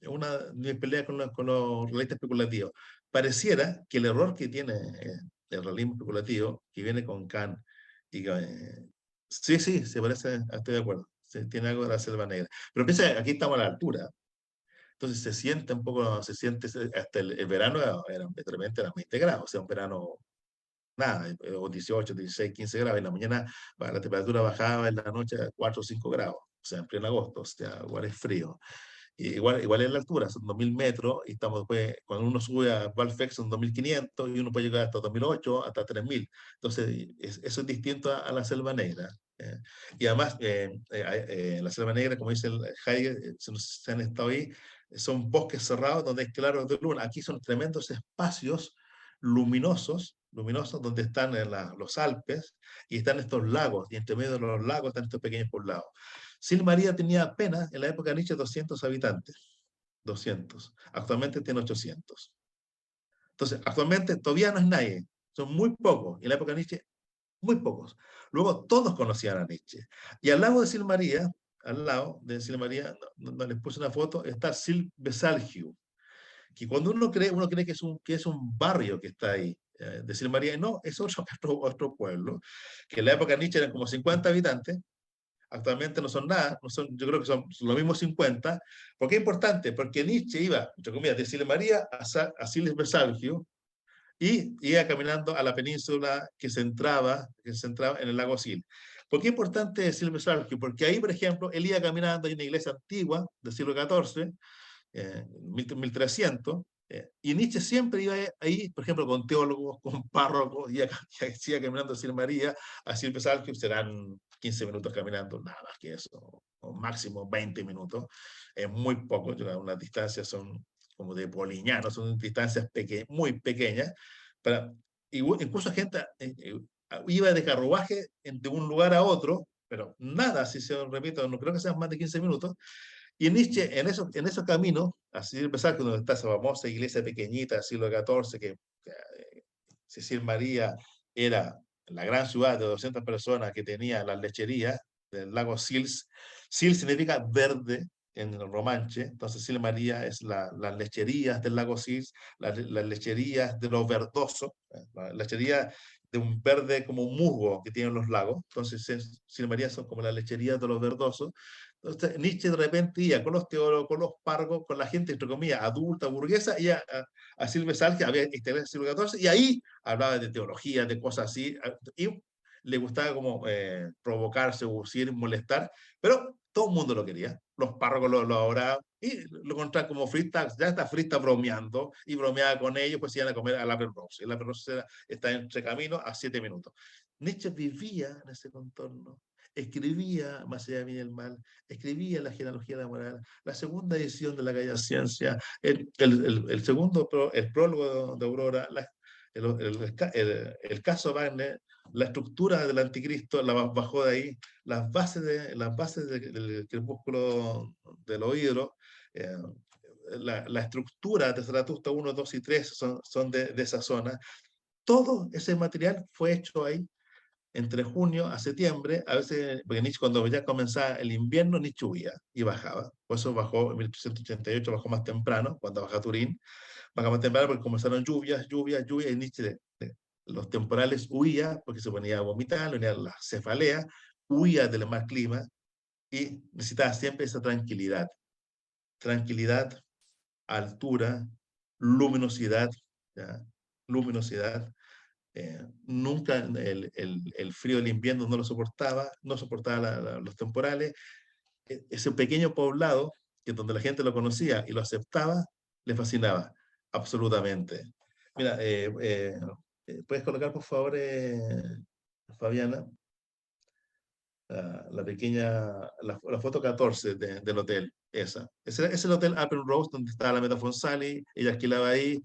[SPEAKER 2] una de mis peleas con los realistas especulativos, pareciera que el error que tiene el realismo especulativo, que viene con Kant, y que, sí, sí, se parece, estoy de acuerdo, tiene algo de la selva negra, pero piensa, aquí estamos a la altura, entonces se siente un poco, se siente, hasta el verano era 20 grados, o sea, un verano nada, o 18, 16, 15 grados. En la mañana la temperatura bajaba, en la noche a 4 o 5 grados, o sea, en pleno agosto, o sea, igual es frío. Igual es la altura, son 2.000 metros, y estamos después, cuando uno sube a Valfex son 2.500, y uno puede llegar hasta 2008, hasta 3.000. Entonces, eso es distinto a la selva negra. Y además, la selva negra, como dice el Heidegger, se han estado ahí, son bosques cerrados donde hay claros de luna. Aquí son tremendos espacios luminosos, donde están los Alpes, y están estos lagos, y entre medio de los lagos están estos pequeños poblados. Sil María tenía apenas, en la época de Nietzsche, 200 habitantes. 200. Actualmente tiene 800. Entonces, actualmente todavía no es nadie. Son muy pocos. En la época de Nietzsche, muy pocos. Luego, todos conocían a Nietzsche. Y al lado de Sil María, no les puse una foto, está Sil Besalgiu, que cuando uno cree que es un barrio que está ahí, de Sil María, no, es otro pueblo, que en la época de Nietzsche eran como 50 habitantes. Actualmente no son nada, yo creo que son los mismos 50. ¿Por qué es importante? Porque Nietzsche iba, entre comillas, de Sile María a Siles Bersalgio, y iba caminando a la península que se entraba en el lago Sil. ¿Por qué es importante Siles Bersalgio? Porque ahí, por ejemplo, él iba caminando, hay una iglesia antigua del siglo XIV, 1300, y Nietzsche siempre iba ahí, por ejemplo, con teólogos, con párrocos, y sigue caminando a María, así empezar, que serán 15 minutos caminando, nada más que eso, o máximo 20 minutos, es muy poco, unas distancias son como de Poliñano, son distancias muy pequeñas, para, incluso gente iba de carruaje de un lugar a otro, pero nada, si se repito, no creo que sean más de 15 minutos, y Nietzsche, en esos caminos, así empezar que donde está esa famosa iglesia pequeñita del siglo XIV, que Cecil María era la gran ciudad de 200 personas que tenía las lecherías del lago Sils. Sils significa verde en el romanche, entonces Cecil María es las lecherías del lago Sils, las lecherías de lo verdoso, la lechería de un verde como un musgo que tienen los lagos, entonces Cecil María son como las lecherías de los verdosos. Entonces, Nietzsche de repente iba con los teólogos, con los pargos, con la gente, entre comillas, adulta, burguesa, y a Silvia Sal, que había este el siglo XIV, y ahí hablaba de teología, de cosas así, y le gustaba como provocar, seducir, molestar, pero todo el mundo lo quería. Los párrocos lo adoraban, y lo encontraban como Frita, ya está Frita bromeando, y bromeaba con ellos, pues iban a comer a la Perrosa, y la Perrosa está entre camino a 7 minutos. Nietzsche vivía en ese contorno, escribía Más allá del bien y el mal, escribía La genealogía de la moral, la segunda edición de La Calle Ciencia, el segundo, el prólogo de Aurora, el caso Wagner, la estructura del anticristo la bajó de ahí, las bases del crepúsculo de los ídolos, eh, la estructura de Zaratustra 1, 2 y 3 son de esa zona. Todo ese material fue hecho ahí entre junio a septiembre, a veces, porque Nietzsche cuando ya comenzaba el invierno, Nietzsche huía y bajaba. Por eso bajó en 1888, bajó más temprano, cuando baja Turín, bajó más temprano porque comenzaron lluvias, y Nietzsche los temporales huía porque se ponía a vomitar, le venía la cefalea, huía del mal clima y necesitaba siempre esa tranquilidad, altura, luminosidad, ¿ya? Luminosidad, Nunca el frío del invierno no lo soportaba, no soportaba los temporales. Ese pequeño poblado, que donde la gente lo conocía y lo aceptaba, le fascinaba, absolutamente. Mira, ¿puedes colocar, por favor, Fabiana, la pequeña, la foto 14 del hotel, esa? Ese es el hotel Upper Rose, donde estaba la Meta Fonsali, ella alquilaba ahí.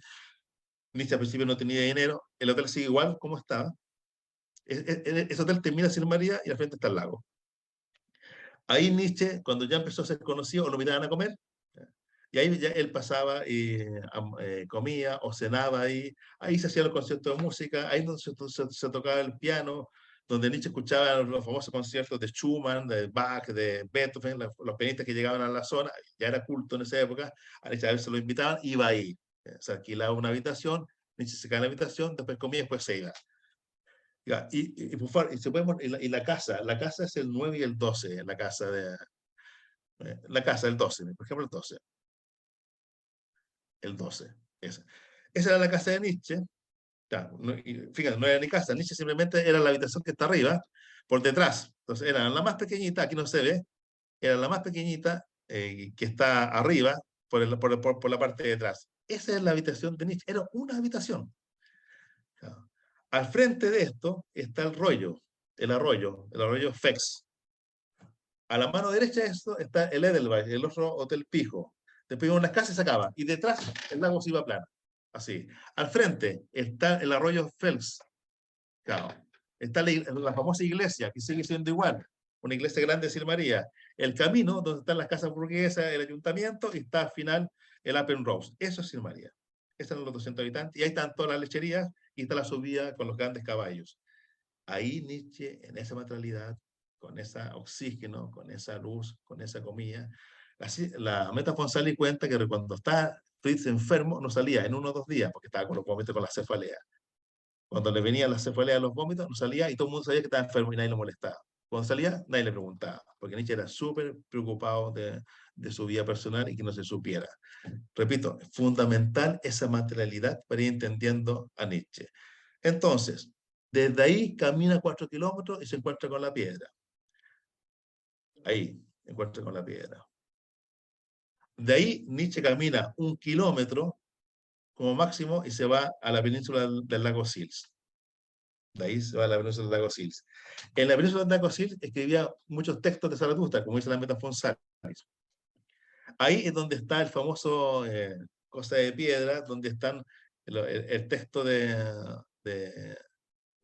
[SPEAKER 2] Nietzsche al principio no tenía dinero, el hotel sigue igual como estaba. Ese hotel termina Sin María y al frente está el lago. Ahí Nietzsche, cuando ya empezó a ser conocido, lo invitaban a comer, y ahí ya él pasaba y comía o cenaba ahí. Ahí se hacían los conciertos de música, ahí donde se tocaba el piano, donde Nietzsche escuchaba los famosos conciertos de Schumann, de Bach, de Beethoven, los pianistas que llegaban a la zona. Ya era culto en esa época. A Nietzsche a veces lo invitaban, iba ahí. Se alquilaba una habitación, Nietzsche se quedaba en la habitación, después comía y después se iba. Ya, y la casa es el 9 y el 12, la casa del 12, por ejemplo, el 12. El 12. Esa era la casa de Nietzsche. Ya, fíjate, no era ni casa, Nietzsche simplemente era la habitación que está arriba, por detrás. Entonces era la más pequeñita, aquí no se ve, era la más pequeñita que está arriba, por la parte de detrás. Esa es la habitación de Nietzsche, era una habitación. Ya. Al frente de esto está el arroyo Fex. A la mano derecha de esto está el Edelweiss, el otro hotel pijo. Después iban unas casas y se acaba. Y detrás el lago se iba plano. Así. Al frente está el arroyo Fels. Claro. Está la famosa iglesia, que sigue siendo igual. Una iglesia grande de Sir María. El camino, donde están las casas burguesas, el ayuntamiento, y está al final el Upper Rose. Eso es Sir María. Esos son los 200 habitantes. Y ahí están todas las lecherías y está la subida con los grandes caballos. Ahí Nietzsche, en esa materialidad, con ese oxígeno, con esa luz, con esa comida. Así, la Meta Fonsali cuenta que cuando está Fritz enfermo, no salía en 1 o 2 días, porque estaba con los vómitos, con la cefalea. Cuando le venía la cefalea, los vómitos, no salía y todo el mundo sabía que estaba enfermo y nadie lo molestaba. Cuando salía, nadie le preguntaba, porque Nietzsche era súper preocupado de su vida personal y que no se supiera. Repito, fundamental esa materialidad para ir entendiendo a Nietzsche. Entonces, desde ahí camina 4 kilómetros y se encuentra con la piedra. Ahí, se encuentra con la piedra. De ahí Nietzsche camina 1 kilómetro como máximo y se va a la península del lago Sils. De ahí se va a la península del lago Sils. En la península del lago Sils escribía muchos textos de Zaratustra, como dice la Meta Fonsali. Ahí es donde está el famoso Cosa de Piedra, donde están el texto de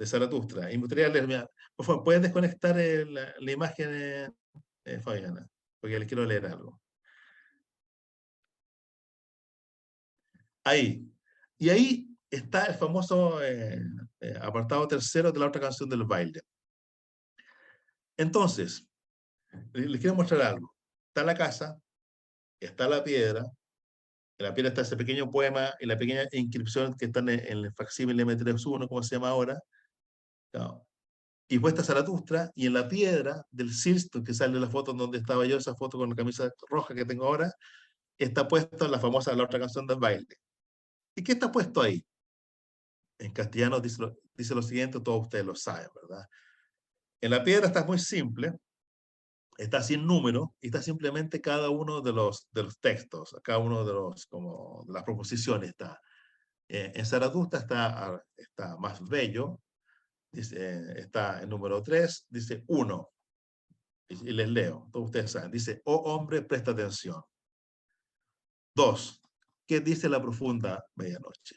[SPEAKER 2] Zaratustra. Y me gustaría leer, por favor, ¿puedes desconectar la imagen, Fabiana? Porque les quiero leer algo. Ahí. Y ahí está el famoso apartado tercero de la otra canción del baile. Entonces, les quiero mostrar algo. Está la casa, está la piedra, en la piedra está ese pequeño poema y la pequeña inscripción que están en el facsímile M31, como se llama ahora. ¿No? Y puesta Zaratustra, y en la piedra del Silsto, que sale la foto donde estaba yo, esa foto con la camisa roja que tengo ahora, está puesto la otra canción del baile. ¿Y qué está puesto ahí? En castellano dice lo siguiente, todos ustedes lo saben, ¿verdad? En la piedra está muy simple, está sin número, y está simplemente cada uno de los textos, cada uno de las proposiciones está. En Zaratustra está más bello, dice, está el número 3, dice 1, y les leo, todos ustedes saben, dice, oh hombre, presta atención. 2, ¿qué dice la profunda medianoche?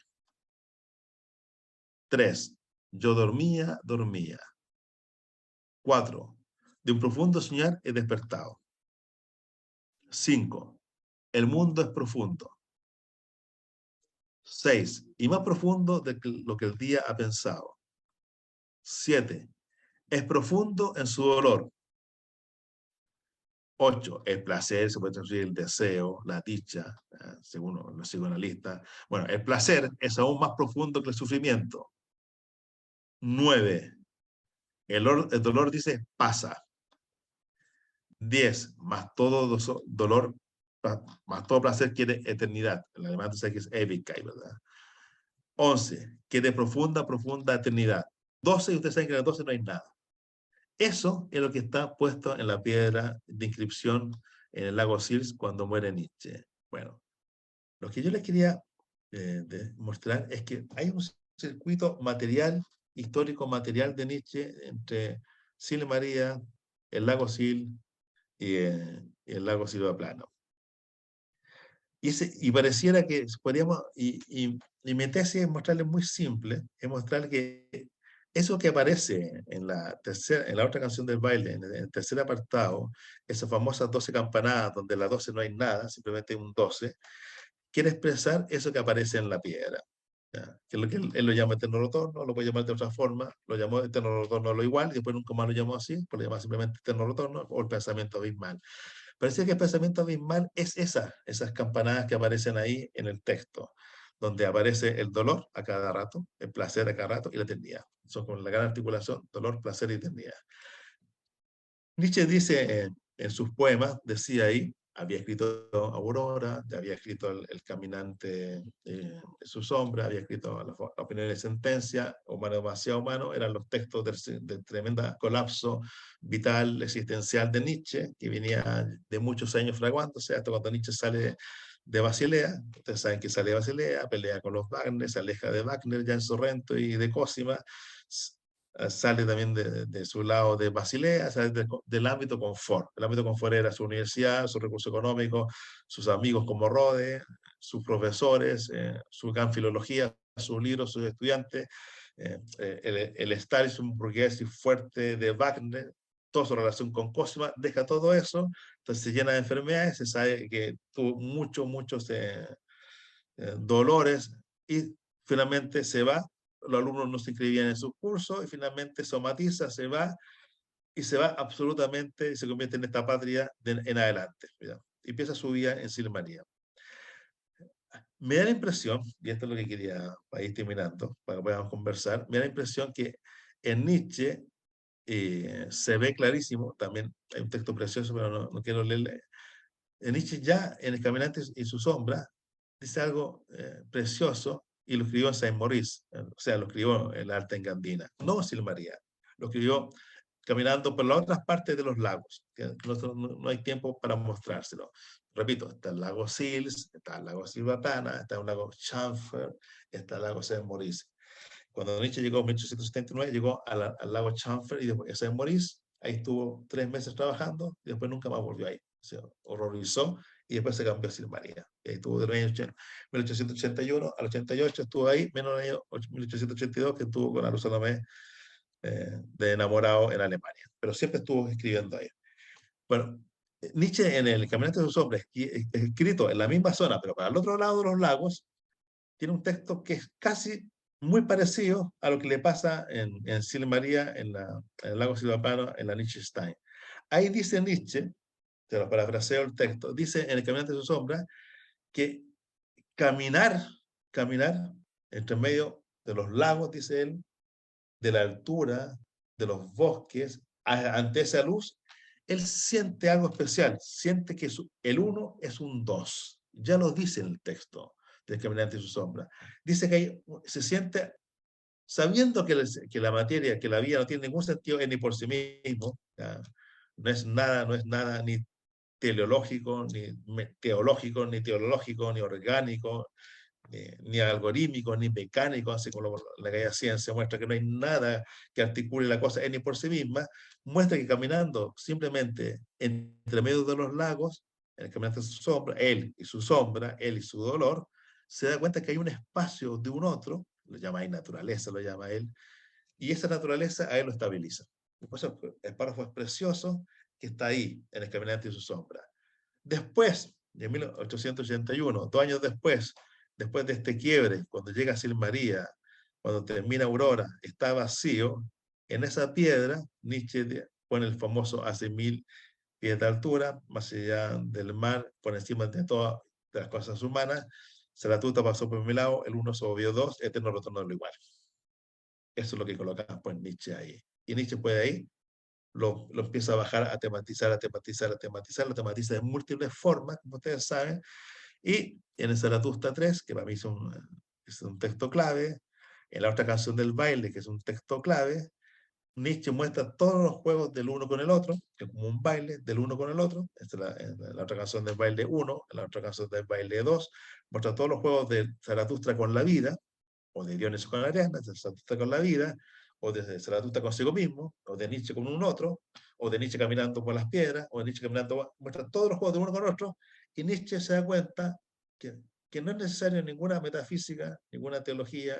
[SPEAKER 2] 3, yo dormía. 4, de un profundo soñar he despertado. 5, el mundo es profundo. 6, y más profundo de lo que el día ha pensado. 7, es profundo en su dolor. 8, el placer, se puede traducir el deseo, la dicha, según los psicoanalistas. Bueno, el placer es aún más profundo que el sufrimiento. 9, el dolor dice pasa. 10, más todo dolor, más todo placer quiere eternidad. En alemán dice que es Ewigkeit, ¿verdad? 11, quiere profunda, profunda eternidad. 12, y ustedes saben que en el 12 no hay nada. Eso es lo que está puesto en la piedra de inscripción en el lago Sils cuando muere Nietzsche. Bueno, lo que yo les quería mostrar es que hay un circuito material, histórico material de Nietzsche entre Sile María, el lago Sil y el lago Silvaplano. Y pareciera que podríamos, y mi tesis es mostrarles muy simple, es mostrar que eso que aparece en la otra canción del baile, en el tercer apartado, esas famosas 12 campanadas, donde la 12 no hay nada, simplemente un 12, quiere expresar eso que aparece en la piedra. ¿Ya? Que es lo que él lo llama eterno retorno, lo puede llamar de otra forma, lo llamó eterno retorno a lo igual, y después nunca más lo llamó así, pues lo llama simplemente eterno retorno, o el pensamiento abismal. Parecía que el pensamiento abismal es esas campanadas que aparecen ahí en el texto, donde aparece el dolor a cada rato, el placer a cada rato y la eternidad. Son con la gran articulación, dolor, placer y eternidad. Nietzsche dice en sus poemas, decía ahí, había escrito Aurora, ya había escrito el caminante en su sombra, había escrito la opinión de sentencia, Humano demasiado humano, eran los textos de tremenda colapso vital, existencial de Nietzsche, que venía de muchos años fraguándose, hasta cuando Nietzsche sale de Basilea, ustedes saben que sale de Basilea, pelea con los Wagner, se aleja de Wagner, ya en Sorrento y de Cosima, sale también de su lado de Basilea, sale del ámbito confort. El ámbito confort era su universidad, sus recursos económicos, sus amigos como Rode, sus profesores, su gran filología, sus libros, sus estudiantes, el Stadium burgués y fuerte de Wagner, toda su relación con Cosima, deja todo eso, entonces se llena de enfermedades, se sabe que tuvo muchos dolores y finalmente se va, los alumnos no se inscribían en sus cursos y finalmente somatiza, se va y se va absolutamente y se convierte en esta patria en adelante. ¿Verdad? Y empieza su vida en Silmaría. Me da la impresión, y esto es lo que quería para ir terminando, para que podamos conversar, me da la impresión que en Nietzsche se ve clarísimo, también hay un texto precioso, pero no quiero leerle, en Nietzsche ya en El Caminante y su sombra dice algo precioso y lo escribió en Saint-Maurice, o sea, lo escribió en la Alta Engandina, no Silmaría, lo escribió caminando por las otras partes de los lagos, que no hay tiempo para mostrárselo. Repito, está el lago Sils, está el lago Silvatana, está el lago Chamfer, está el lago Saint-Maurice. Cuando Nietzsche llegó en 1879, llegó al lago Chamfer y después a Saint-Maurice, ahí estuvo 3 meses trabajando y después nunca más volvió ahí. Se horrorizó y después se cambió a Silmaría. Y ahí estuvo del año 1881 al 88, estuvo ahí, menos el año 1882 que estuvo con Aru Salomé de enamorado en Alemania. Pero siempre estuvo escribiendo ahí. Bueno, Nietzsche en el Caminante de sus Hombres, escrito en la misma zona, pero para el otro lado de los lagos, tiene un texto que es casi muy parecido a lo que le pasa en Silmaría, en el lago Silvapano, en la Nietzschestein. Ahí dice Nietzsche, te lo parafraseo el texto, dice en el Caminante de su sombra que caminar entre medio de los lagos, dice él, de la altura, de los bosques, ante esa luz, él siente algo especial, siente que el uno es un dos. Ya lo dice en el texto del Caminante y su sombra. Dice que se siente, sabiendo que la materia, que la vida no tiene ningún sentido ni por sí mismo, ¿ya? No es nada ni teleológico, ni teológico, ni teológico, ni orgánico, ni algorítmico, ni mecánico, así como la ciencia muestra que no hay nada que articule la cosa ni por sí misma, muestra que caminando simplemente entre medio de los lagos, en el caminante de su sombra, él y su sombra, él y su dolor, se da cuenta que hay un espacio de un otro, lo llama ahí naturaleza, lo llama él, y esa naturaleza a él lo estabiliza. Después el párrafo es precioso que está ahí, en el caminante y su sombra. Después, en 1881, 2 años después de este quiebre, cuando llega Silmaría, cuando termina Aurora, está vacío, en esa piedra Nietzsche pone el famoso hace 1000 pies de altura, más allá del mar, por encima de todas las cosas humanas, Zaratustra pasó por mi lado, el uno se volvió dos, eterno retorno de lo igual. Eso es lo que colocamos pues Nietzsche ahí. Y Nietzsche puede ahí lo empieza a bajar, a tematizar, lo tematiza de múltiples formas, como ustedes saben, y en el Zaratustra 3, que para mí es un texto clave, En la otra canción del baile, que es un texto clave, Nietzsche muestra todos los juegos del uno con el otro, que es como un baile del uno con el otro. Esta es la otra canción del baile 1, la otra canción del baile 2, muestra todos los juegos de Zaratustra con la vida, o de Dionisio con la arena, de Zaratustra con la vida, o de Zaratustra consigo mismo, o de Nietzsche con un otro, o de Nietzsche caminando por las piedras, o de Nietzsche caminando, muestra todos los juegos de uno con otro, y Nietzsche se da cuenta que no es necesario ninguna metafísica, ninguna teología,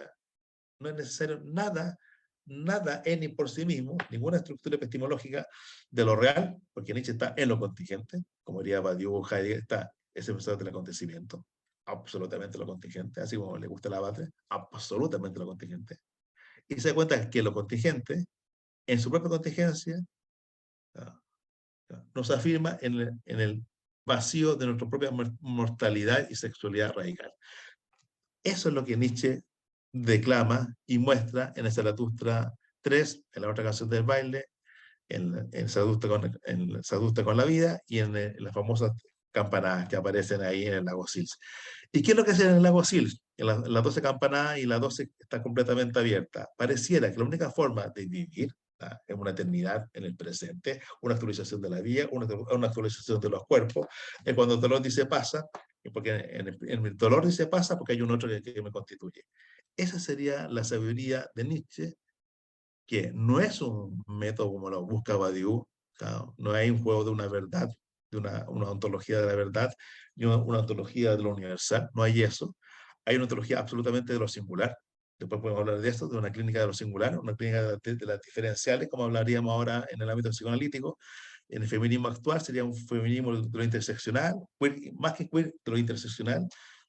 [SPEAKER 2] no es necesario nada, nada en y por sí mismo, ninguna estructura epistemológica de lo real, porque Nietzsche está en lo contingente, como diría Badiou, Heidegger, está ese pensamiento del acontecimiento, absolutamente lo contingente, así como le gusta la Batre, absolutamente lo contingente. Y se da cuenta que lo contingente, en su propia contingencia, nos afirma en el vacío de nuestra propia mortalidad y sexualidad radical. Eso es lo que Nietzsche declama y muestra en el Zaratustra 3, en la otra canción del baile, en Zaratustra con la vida y en las famosas campanadas que aparecen ahí en el lago Sils. ¿Y qué es lo que hacen en el lago Sils? En las 12 campanadas y las 12 está completamente abierta. Pareciera que la única forma de vivir es una eternidad en el presente, una actualización de la vida, una actualización de los cuerpos. Cuando el dolor dice pasa, porque en el dolor dice pasa porque hay un otro que me constituye. Esa sería la sabiduría de Nietzsche, que no es un método como lo busca Badiou, claro, no hay un juego de una verdad, de una ontología de la verdad, ni una ontología de lo universal, no hay eso. Hay una ontología absolutamente de lo singular. Después podemos hablar de esto, de una clínica de lo singular, una clínica de las diferenciales, como hablaríamos ahora en el ámbito psicoanalítico. En el feminismo actual sería un feminismo de lo interseccional, más que queer, de lo interseccional.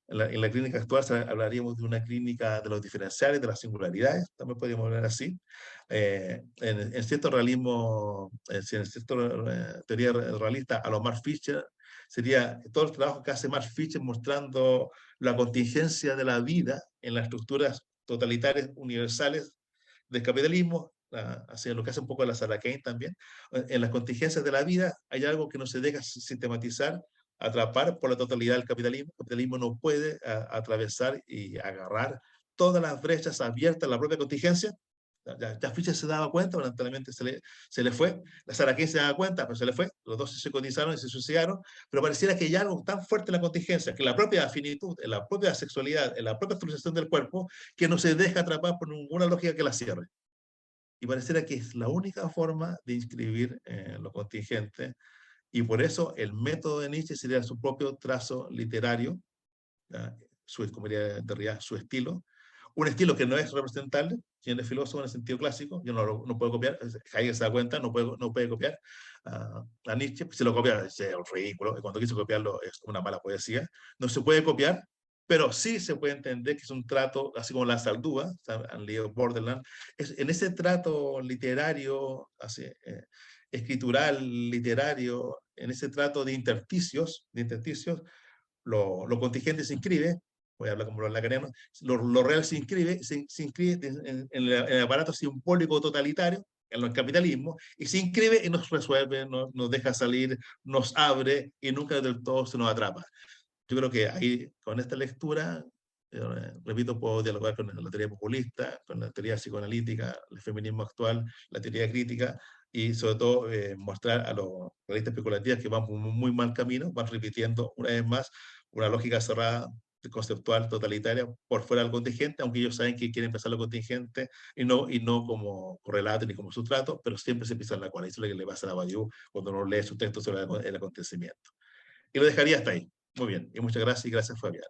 [SPEAKER 2] En la clínica actual hablaríamos de una clínica de los diferenciales, de las singularidades, también podríamos hablar así. En cierto realismo, en cierto teoría realista, a lo Mark Fisher, sería todo el trabajo que hace Mark Fisher mostrando la contingencia de la vida en las estructuras totalitarias universales del capitalismo, así lo que hace un poco la Sarah Kane también. En las contingencias de la vida hay algo que no se deja sistematizar, atrapar por la totalidad del capitalismo. El capitalismo no puede atravesar y agarrar todas las brechas abiertas en la propia contingencia. Ya Fischer se daba cuenta, lamentablemente se le fue. La Sarah Kane se daba cuenta, pero se le fue. Los dos se cotizaron y se suicidaron. Pero pareciera que hay algo tan fuerte en la contingencia, que en la propia finitud, en la propia sexualidad, en la propia actualización del cuerpo, que no se deja atrapar por ninguna lógica que la cierre. Y pareciera que es la única forma de inscribir lo contingente. Y por eso el método de Nietzsche sería su propio trazo literario, como diría Derrida, su estilo. Un estilo que no es representable, quien es filósofo en el sentido clásico, yo no puedo copiar, Heidegger se da cuenta, no puede copiar a Nietzsche, si lo copia es ridículo, y cuando quiso copiarlo es una mala poesía, no se puede copiar, pero sí se puede entender que es un trato, así como la Saldúa, han leído Borderland, en ese trato literario, así, escritural, literario, en ese trato de intersticios, lo contingente se inscribe, voy a hablar como los lacanianos, lo real se inscribe en el aparato simbólico totalitario, en el capitalismo, y se inscribe y nos resuelve, nos deja salir, nos abre y nunca del todo se nos atrapa. Yo creo que ahí, con esta lectura, repito, puedo dialogar con la teoría populista, con la teoría psicoanalítica, el feminismo actual, la teoría crítica, y sobre todo mostrar a los realistas especulativos que van por un muy mal camino, van repitiendo una vez más una lógica cerrada, conceptual, totalitaria, por fuera del contingente, aunque ellos saben que quieren empezar lo contingente y no como correlato ni como sustrato, pero siempre se empieza en la cual. Eso es lo que le pasa a Badiou cuando uno lee su texto sobre el acontecimiento. Y lo dejaría hasta ahí. Muy bien, y muchas gracias, y gracias Fabiana.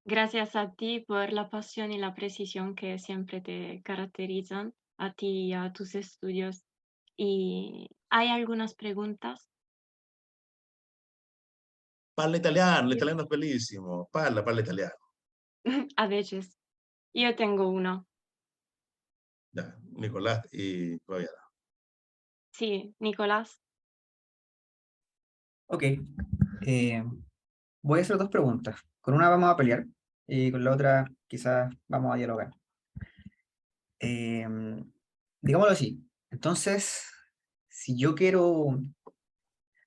[SPEAKER 1] Gracias a ti por la pasión y la precisión que siempre te caracterizan, a ti y a tus estudios. ¿Y hay algunas preguntas?
[SPEAKER 2] Parla italiano, l'italiano è bellissimo. Parla italiano.
[SPEAKER 1] A veces. Yo tengo uno.
[SPEAKER 2] Ya, Nicolás y Fabiana.
[SPEAKER 1] Sí, Nicolás.
[SPEAKER 3] Ok. Voy a hacer dos preguntas. Con una vamos a pelear y con la otra quizás vamos a dialogar. Digámoslo así. Entonces, si yo quiero...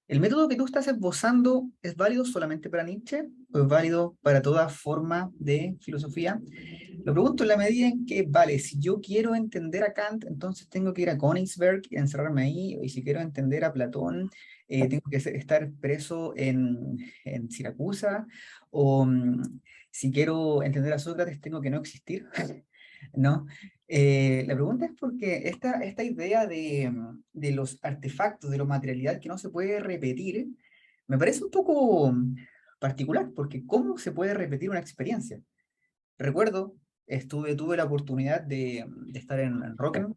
[SPEAKER 3] ¿El método que tú estás esbozando es válido solamente para Nietzsche o es válido para toda forma de filosofía? Lo pregunto en la medida en que, vale, si yo quiero entender a Kant, entonces tengo que ir a Königsberg y encerrarme ahí, y si quiero entender a Platón, tengo que estar preso en Siracusa, o si quiero entender a Sócrates, tengo que no existir, ¿no? La pregunta es porque esta idea de los artefactos, de la materialidad que no se puede repetir, me parece un poco particular, porque ¿cómo se puede repetir una experiencia? Recuerdo, tuve la oportunidad de estar en Rocken,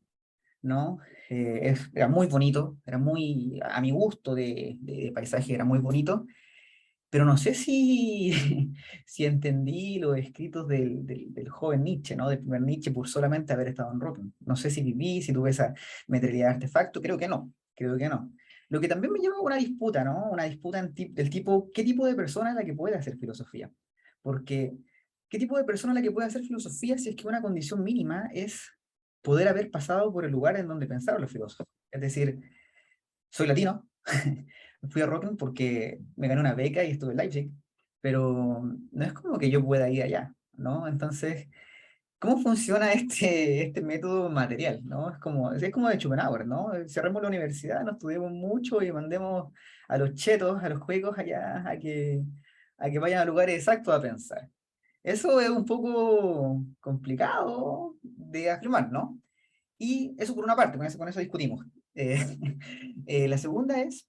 [SPEAKER 3] ¿no? Era muy bonito, era muy, a mi gusto de paisaje, era muy bonito, pero no sé si, si entendí los escritos del joven Nietzsche, ¿no? Del primer Nietzsche por solamente haber estado en Rocken. No sé si viví, si tuve esa materialidad de artefacto, creo que no, creo que no. Lo que también me lleva a una disputa, ¿no? Una disputa del tipo, ¿qué tipo de persona es la que puede hacer filosofía? Porque, ¿qué tipo de persona es la que puede hacer filosofía si es que una condición mínima es poder haber pasado por el lugar en donde pensaron los filósofos? Es decir, soy latino, fui a Rocken porque me gané una beca y estuve en Leipzig, pero no es como que yo pueda ir allá, ¿no? Entonces, ¿cómo funciona este método material, ¿no? Es como de Schopenhauer, ¿no? Cerremos la universidad, no estudiemos mucho y mandemos a los chetos, a los juegos allá a que vayan a lugares exactos a pensar. Eso es un poco complicado de afirmar, ¿no? Y eso por una parte, con eso discutimos. Eh, la segunda es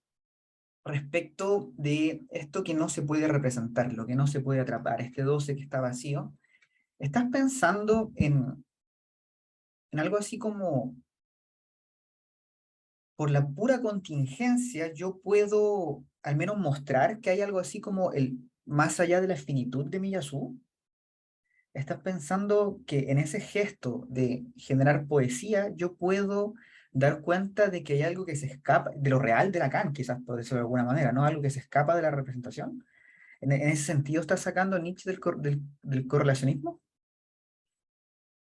[SPEAKER 3] respecto de esto que no se puede representar, lo que no se puede atrapar, este 12 que está vacío. ¿Estás pensando en algo así como, por la pura contingencia, yo puedo al menos mostrar que hay algo así como el más allá de la finitud de Miyazu? ¿Estás pensando que en ese gesto de generar poesía yo puedo dar cuenta de que hay algo que se escapa de lo real de Lacan, quizás por decirlo de alguna manera, ¿no? Algo que se escapa de la representación? En ese sentido, ¿estás sacando a Nietzsche del correlacionismo?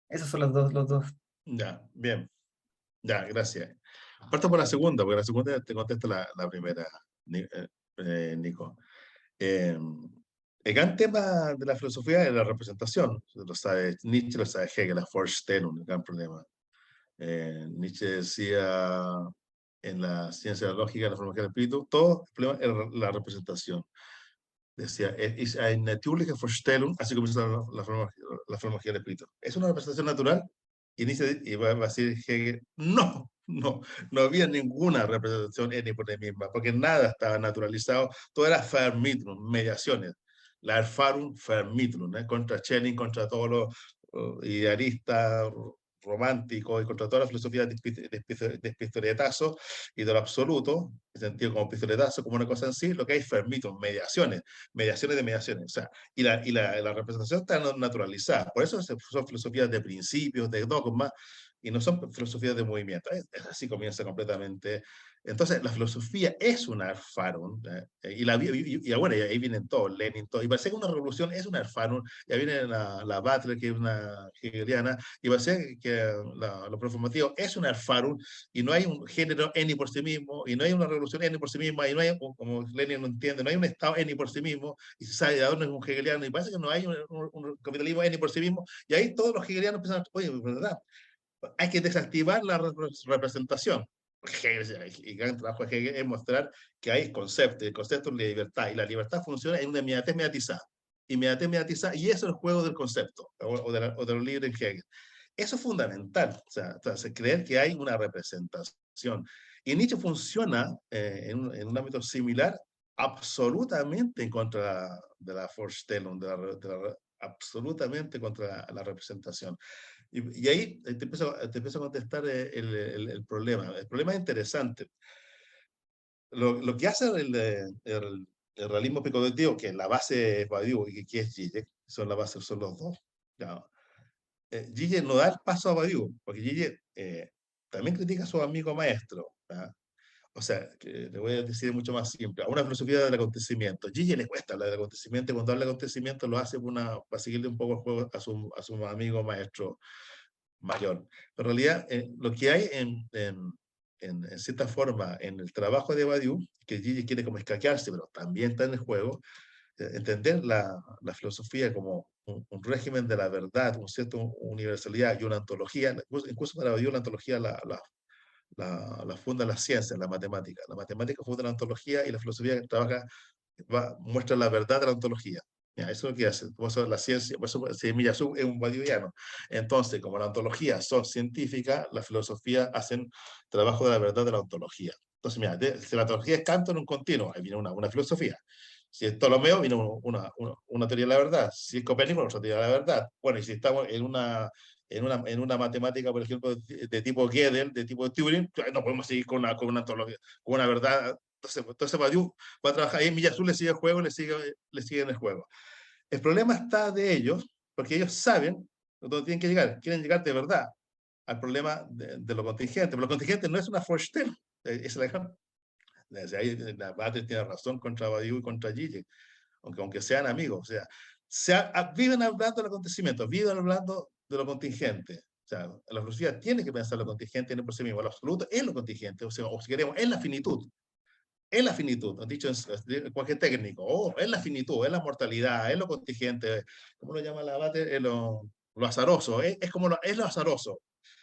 [SPEAKER 3] Esos son los dos.
[SPEAKER 2] Ya, bien. Ya, gracias. Parto por la segunda, porque la segunda te contesto la primera, Nico. El gran tema de la filosofía es la representación. Lo sabe Nietzsche, lo sabe Hegel, la Vorstellung, el gran problema. Nietzsche decía en la ciencia de la lógica, la formación del espíritu, todo el problema es la representación. Decía, es eine natürliche Vorstellung, así comienza la formación del espíritu. ¿Es una representación natural? Y Nietzsche iba a decir Hegel, no había ninguna representación en por sí misma, porque nada estaba naturalizado, todo era Vermittlung, mediaciones. La Erfahrung, Vermittlung, contra Schelling, contra todos los idealistas románticos y contra toda la filosofía de pistoletazo y de lo absoluto, en sentido como pistoletazo, como una cosa en sí, lo que hay es Vermittlung, mediaciones de mediaciones. O sea, la representación está naturalizada. Por eso son filosofías de principios, de dogmas, y no son filosofías de movimiento. Así comienza completamente. Entonces, la filosofía es una Erfahrung, bueno, y ahí vienen todos, Lenin, todo, y parece que una revolución es una Erfahrung, ya viene la Butler, que es una hegeliana, y parece que lo performativo es una Erfahrung, y no hay un género N por sí mismo, y no hay una revolución N por sí misma, y no hay, como Lenin no entiende, no hay un Estado N por sí mismo, y se sabe de dónde es un hegeliano, y parece que no hay un capitalismo N por sí mismo, y ahí todos los hegelianos piensan, oye, ¿verdad? Hay que desactivar la representación. El gran trabajo de Hegel es mostrar que hay conceptos, el concepto de libertad, y la libertad funciona en una inmediatez mediatizada. Inmediatez mediatizada, y eso es el juego del concepto, o de lo libre en Hegel. Eso es fundamental, o sea, creer que hay una representación. Y Nietzsche funciona en un ámbito similar, absolutamente en contra de la Vorstellung, absolutamente contra la representación. Y ahí te empiezo a contestar el problema. El problema es interesante. Lo que hace el realismo picodectivo, que es la base es Badiou y que es Zizek, son la base, son los dos. ¿Ya? Zizek no da el paso a Badiou, porque Zizek también critica a su amigo maestro. ¿Ya? O sea, que le voy a decir mucho más simple, a una filosofía del acontecimiento. Gigi le cuesta hablar del acontecimiento, y cuando habla de acontecimiento lo hace para seguirle un poco el juego a su amigo maestro mayor. Pero en realidad, lo que hay en cierta forma en el trabajo de Badiou, que Gigi quiere como escaquearse, pero también está en el juego, entender la filosofía como un régimen de la verdad, una cierta universalidad y una ontología. Incluso para Badiou la ontología la funda la ciencia, la matemática. La matemática funda la ontología y la filosofía trabaja, muestra la verdad de la ontología. Ya, eso es lo que hace. Por eso la ciencia, por eso Miyazu es un badiouiano. Entonces, como la ontología son científicas, la filosofía hacen trabajo de la verdad de la ontología. Entonces, mira, si la ontología es Kant en un continuo, ahí viene una filosofía. Si es Ptolomeo, viene una teoría de la verdad. Si es Copérnico, otra teoría de la verdad. Bueno, y si estamos en una matemática, por ejemplo, de tipo Gödel, de tipo Turing, no podemos seguir con una ontología, con una verdad. Entonces Badiou va a trabajar ahí, Miyazu le sigue el juego, le sigue en el juego. El problema está de ellos, porque ellos saben dónde tienen que llegar, quieren llegar de verdad al problema de lo contingente. Pero lo contingente no es una Forstell, es la gran. Ahí la Batres tiene razón contra Badiou y contra Gigi, aunque sean amigos. O sea, viven hablando del acontecimiento, viven hablando de lo contingente. O sea, la filosofía tiene que pensar lo contingente en por sí mismo. Lo absoluto es lo contingente, o sea, o si queremos, es la finitud. Es la finitud, han dicho en cualquier técnico, es la finitud, es la mortalidad, es lo contingente, ¿cómo lo llama la Batres? Lo azaroso, como es lo azaroso.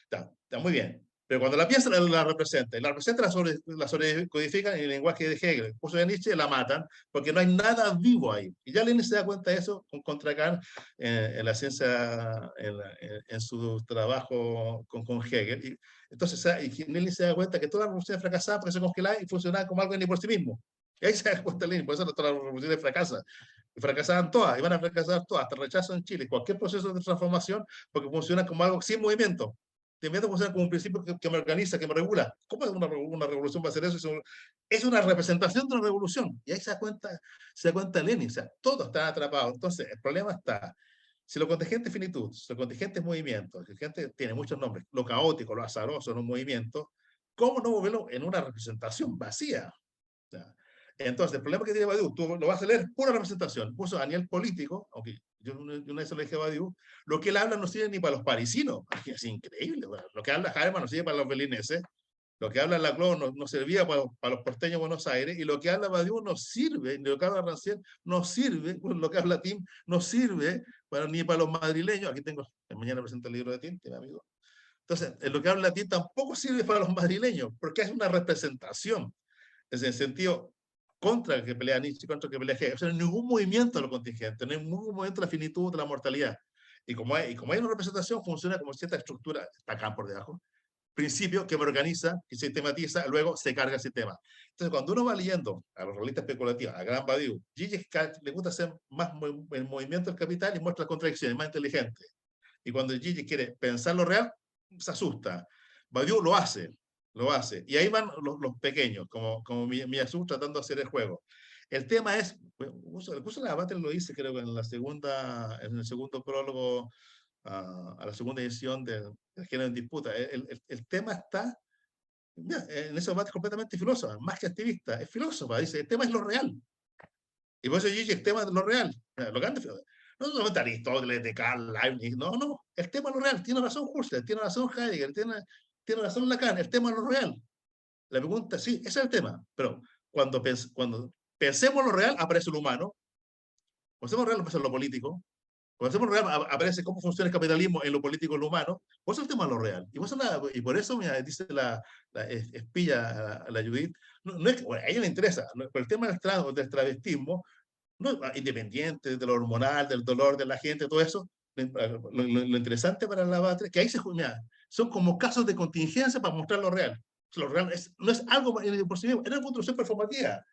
[SPEAKER 2] Está muy bien. Pero cuando la piensa la representa, y la representa la sobrecodifican en el lenguaje de Hegel, el curso de Nietzsche la matan, porque no hay nada vivo ahí. Y ya Lenin se da cuenta de eso contra Kant en la ciencia, en su trabajo con Hegel. Y entonces Lenin se da cuenta que todas las revoluciones fracasaban porque se congelaban y funcionaban como algo ni por sí mismo. Y ahí se da cuenta Lenin, por eso todas las revoluciones fracasan. Y fracasaban todas, y van a fracasar todas, hasta el rechazo en Chile, cualquier proceso de transformación, porque funciona como algo sin movimiento. De inmediato funciona como un principio que me organiza, que me regula. ¿Cómo una revolución va a hacer eso? Es una representación de una revolución. Y ahí se da cuenta Lenin. O sea, todos están atrapados. Entonces, el problema está, si lo contingente es finitud, si lo contingente es movimiento, el contingente tiene muchos nombres, lo caótico, lo azaroso en un movimiento, ¿cómo no volverlo en una representación vacía? O sea, entonces, el problema que tiene Badiou, tú lo vas a leer pura representación, puso a nivel político, aunque yo una vez lo dije a Badiou, lo que él habla no sirve ni para los parisinos, es increíble, bueno, lo que habla Jaime no sirve para los belineses, lo que habla Laclau no servía para los porteños de Buenos Aires, y lo que habla Badiou no sirve, ni lo que habla Rancière no sirve, lo que habla Tim no sirve ni para los madrileños, aquí tengo, mañana presento el libro de Tim, mi amigo. Entonces, lo que habla Tim tampoco sirve para los madrileños, porque es una representación, es en el sentido contra el que pelea Nietzsche, contra el que pelea Hegel. O sea, no hay ningún movimiento de lo contingente, no hay ningún movimiento de la finitud, de la mortalidad. Y como hay una representación, funciona como cierta estructura, está acá por debajo, principio que me organiza, que sistematiza, luego se carga el sistema. Entonces, cuando uno va leyendo a los realistas especulativos, a Gran Badiou, Gigi le gusta hacer más el movimiento del capital y muestra contradicciones, más inteligente. Y cuando Gigi quiere pensar lo real, se asusta. Badiou lo hace. Y ahí van los pequeños, como Miyazu tratando de hacer el juego. El tema es, el curso de la Batres lo hice, creo que en el segundo prólogo a la segunda edición del Género en Disputa. El tema está, mira, en ese debate completamente filósofa, más que activista, es filósofa, dice, el tema es lo real. Y por eso yo dije, el tema es lo real. Lo que antes, no solamente Aristóteles, Descartes, Leibniz, no, el tema es lo real. Tiene razón Husserl, tiene razón Heidegger, tiene razón Lacan, el tema es lo real. La pregunta, sí, ese es el tema, pero cuando pensemos lo real, aparece lo humano, cuando pensemos lo real, aparece lo político, cuando hacemos real, aparece cómo funciona el capitalismo en lo político y lo humano, por eso el tema es lo real. Y por eso, mira, dice la espilla, la Judith, no es que, bueno, a ella le interesa, pero el tema del travestismo, no, independiente de lo hormonal, del dolor de la gente, todo eso, lo interesante para la Batres, que ahí mira, son como casos de contingencia para mostrar lo real. Lo real no es algo por sí mismo, es una construcción performativa.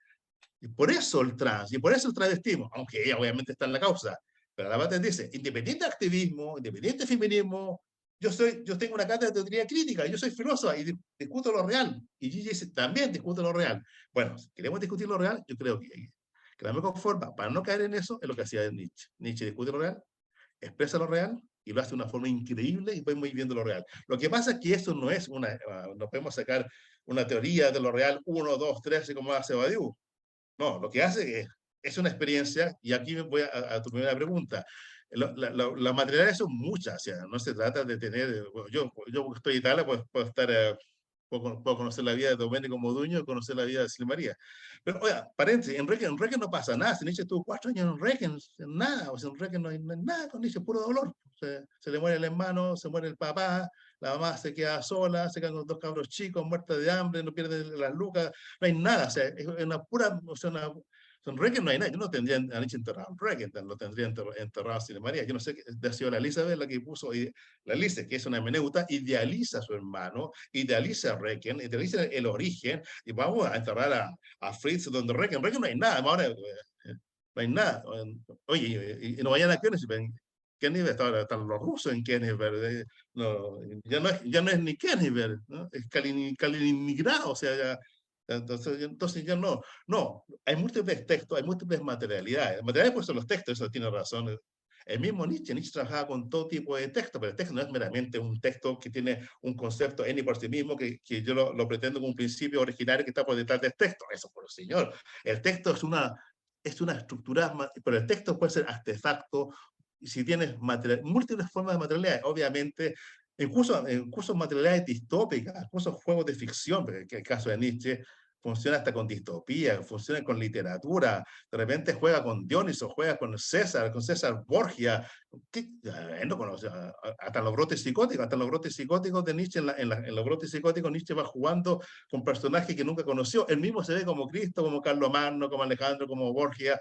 [SPEAKER 2] Y por eso el trans, y por eso el travestismo, aunque ella obviamente está en la causa. Pero la Batres dice, independiente de activismo, independiente de feminismo, yo tengo una cátedra de teoría crítica, yo soy filósofa y discuto lo real. Y Gigi dice, también discuto lo real. Bueno, si queremos discutir lo real, yo creo que la mejor forma para no caer en eso es lo que hacía Nietzsche. Nietzsche discute lo real, expresa lo real y lo hace de una forma increíble y vamos viviendo lo real. Lo que pasa es que eso no es no podemos sacar una teoría de lo real 1, 2, 3, como hace Badiou. No, lo que hace es una experiencia, y aquí voy a tu primera pregunta. Las materialidades son muchas, o sea, no se trata de tener, yo estoy en Italia, pues puedo estar puedo conocer la vida de Domenico Modugno y conocer la vida de Silmaría. Pero, oiga, paréntesis, en Requiem no pasa nada. Si Nietzsche estuvo 4 años en Requiem, nada. O sea, en Requiem no hay nada con Nietzsche, puro dolor. Se le muere el hermano, se muere el papá, la mamá se queda sola, se quedan con 2 cabros chicos, muerta de hambre, no pierde las lucas, no hay nada. O sea, es una pura, o sea, en Requiem no hay nada. Yo no tendría a Nietzsche enterrado en Requiem, lo tendría enterrado a Silmaría. Yo no sé, ha sido la Elizabeth la que puso, la Elizabeth, que es una hermeneuta, idealiza a su hermano, idealiza a Requiem, idealiza el origen, y vamos a enterrar a Fritz donde Requiem no hay nada, ahora no hay nada. Oye, y no vayan a Königsberg. Königsberg están los rusos en Königsberg. No, ya no es ni Königsberg, ¿no? Es Kaliningrado, o sea, ya. Entonces ya no, hay múltiples textos, hay múltiples materialidades. Materialidades pues son los textos, eso tiene razón. El mismo Nietzsche trabajaba con todo tipo de texto, pero el texto no es meramente un texto que tiene un concepto en y por sí mismo, que yo lo pretendo como un principio originario que está por detrás del texto. Eso por el señor. El texto es una estructura, pero el texto puede ser artefacto, si tienes múltiples formas de materialidades, obviamente, incluso materialidades distópicas, incluso juegos de ficción, que es el caso de Nietzsche, funciona hasta con distopía, funciona con literatura, de repente juega con Dioniso, juega con César Borgia, hasta los brotes psicóticos de Nietzsche, en los brotes psicóticos Nietzsche va jugando con personajes que nunca conoció, él mismo se ve como Cristo, como Carlomagno, como Alejandro, como Borgia,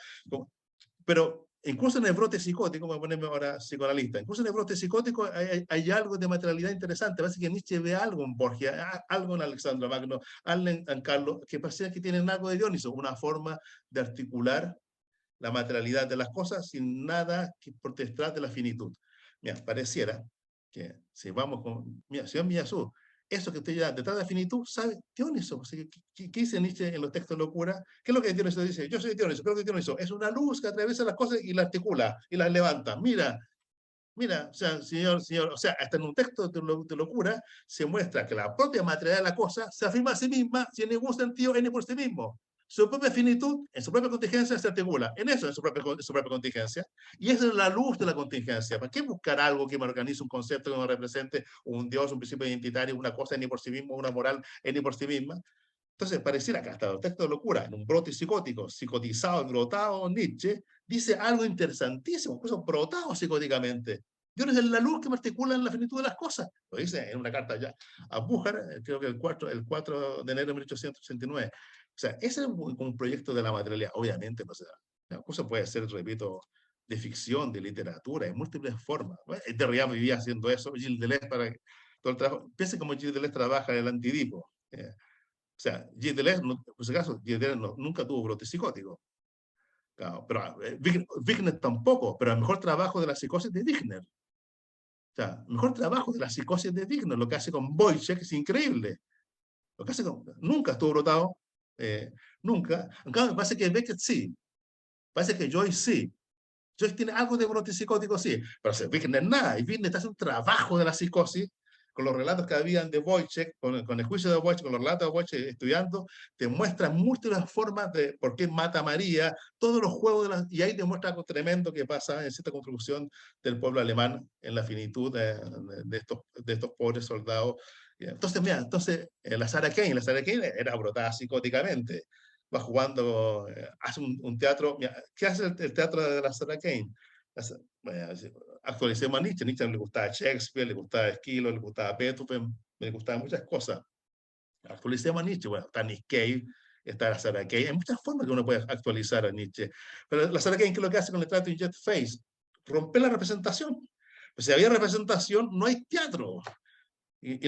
[SPEAKER 2] pero incluso en el brote psicótico, voy a ponerme ahora psicoanalista, incluso en el brote psicótico hay algo de materialidad interesante. Parece que Nietzsche ve algo en Borgia, algo en Alejandro Magno, algo en Carlos, que parece que tienen algo de Dioniso, una forma de articular la materialidad de las cosas sin nada que por detrás de la finitud. Mira, pareciera que si vamos con, mira, señor Miyazú, eso que usted ya detrás de la finitud, ¿sabe? Dioniso. ¿Qué dice Nietzsche en los textos de locura? ¿Qué es lo que Dioniso dice? Yo soy Dioniso, creo que Dioniso es una luz que atraviesa las cosas y las articula y las levanta. Mira, o sea, señor, o sea, hasta en un texto de locura se muestra que la propia materialidad de la cosa se afirma a sí misma sin ningún sentido en y por sí mismo. Su propia finitud, en su propia contingencia, se articula. En eso, en su propia contingencia. Y esa es la luz de la contingencia. ¿Para qué buscar algo que me organice un concepto que me represente un Dios, un principio identitario, una cosa en y por sí mismo, una moral en y por sí misma? Entonces, pareciera que hasta el texto de locura, en un brote psicótico, psicotizado, brotado, Nietzsche, dice algo interesantísimo, incluso brotado psicóticamente. Dios es la luz que me articula en la finitud de las cosas. Lo dice en una carta ya a Bujar, creo que el 4 de enero de 1889. O sea, ese es un proyecto de la materialidad. Obviamente, no sé, la cosa puede ser, repito, de ficción, de literatura, en múltiples formas. Derrida vivía haciendo eso. Gilles Deleuze, para todo el trabajo. Piense cómo Gilles Deleuze trabaja en el antidipo. O sea, Gilles Deleuze, por si acaso, Gilles Deleuze nunca tuvo brote psicótico. Claro, pero Wigner tampoco, pero el mejor trabajo de la psicosis de Wigner. O sea, el mejor trabajo de la psicosis de Wigner, lo que hace con Wojciech es increíble. Lo que hace nunca estuvo brotado, nunca. En cambio, parece que Beckett sí, parece que Joyce sí. Joyce tiene algo de brote psicótico, sí, pero Wigner nada. Y Wigner hace un trabajo de la psicosis con los relatos que habían de Wojciech, con el juicio de Wojciech, con los relatos de Wojciech estudiando, te muestra múltiples formas de por qué mata a María, todos los juegos, y ahí te muestra algo tremendo que pasa en cierta construcción del pueblo alemán, en la finitud de estos pobres soldados. Entonces, mira, la Sarah Kane era brotada psicóticamente, va jugando, hace un teatro, mira, ¿qué hace el teatro de la Sarah Kane? Actualicemos a Nietzsche. Nietzsche le gustaba Shakespeare, le gustaba Esquilo, le gustaba Beethoven, le gustaban muchas cosas. Actualicemos a Nietzsche. Bueno, está Nick Cave, está la Sarah Kane. Hay muchas formas que uno puede actualizar a Nietzsche. Pero la Sarah Kane, ¿qué es lo que hace con el teatro in Jet Face? Romper la representación. Pues si había representación, no hay teatro. Y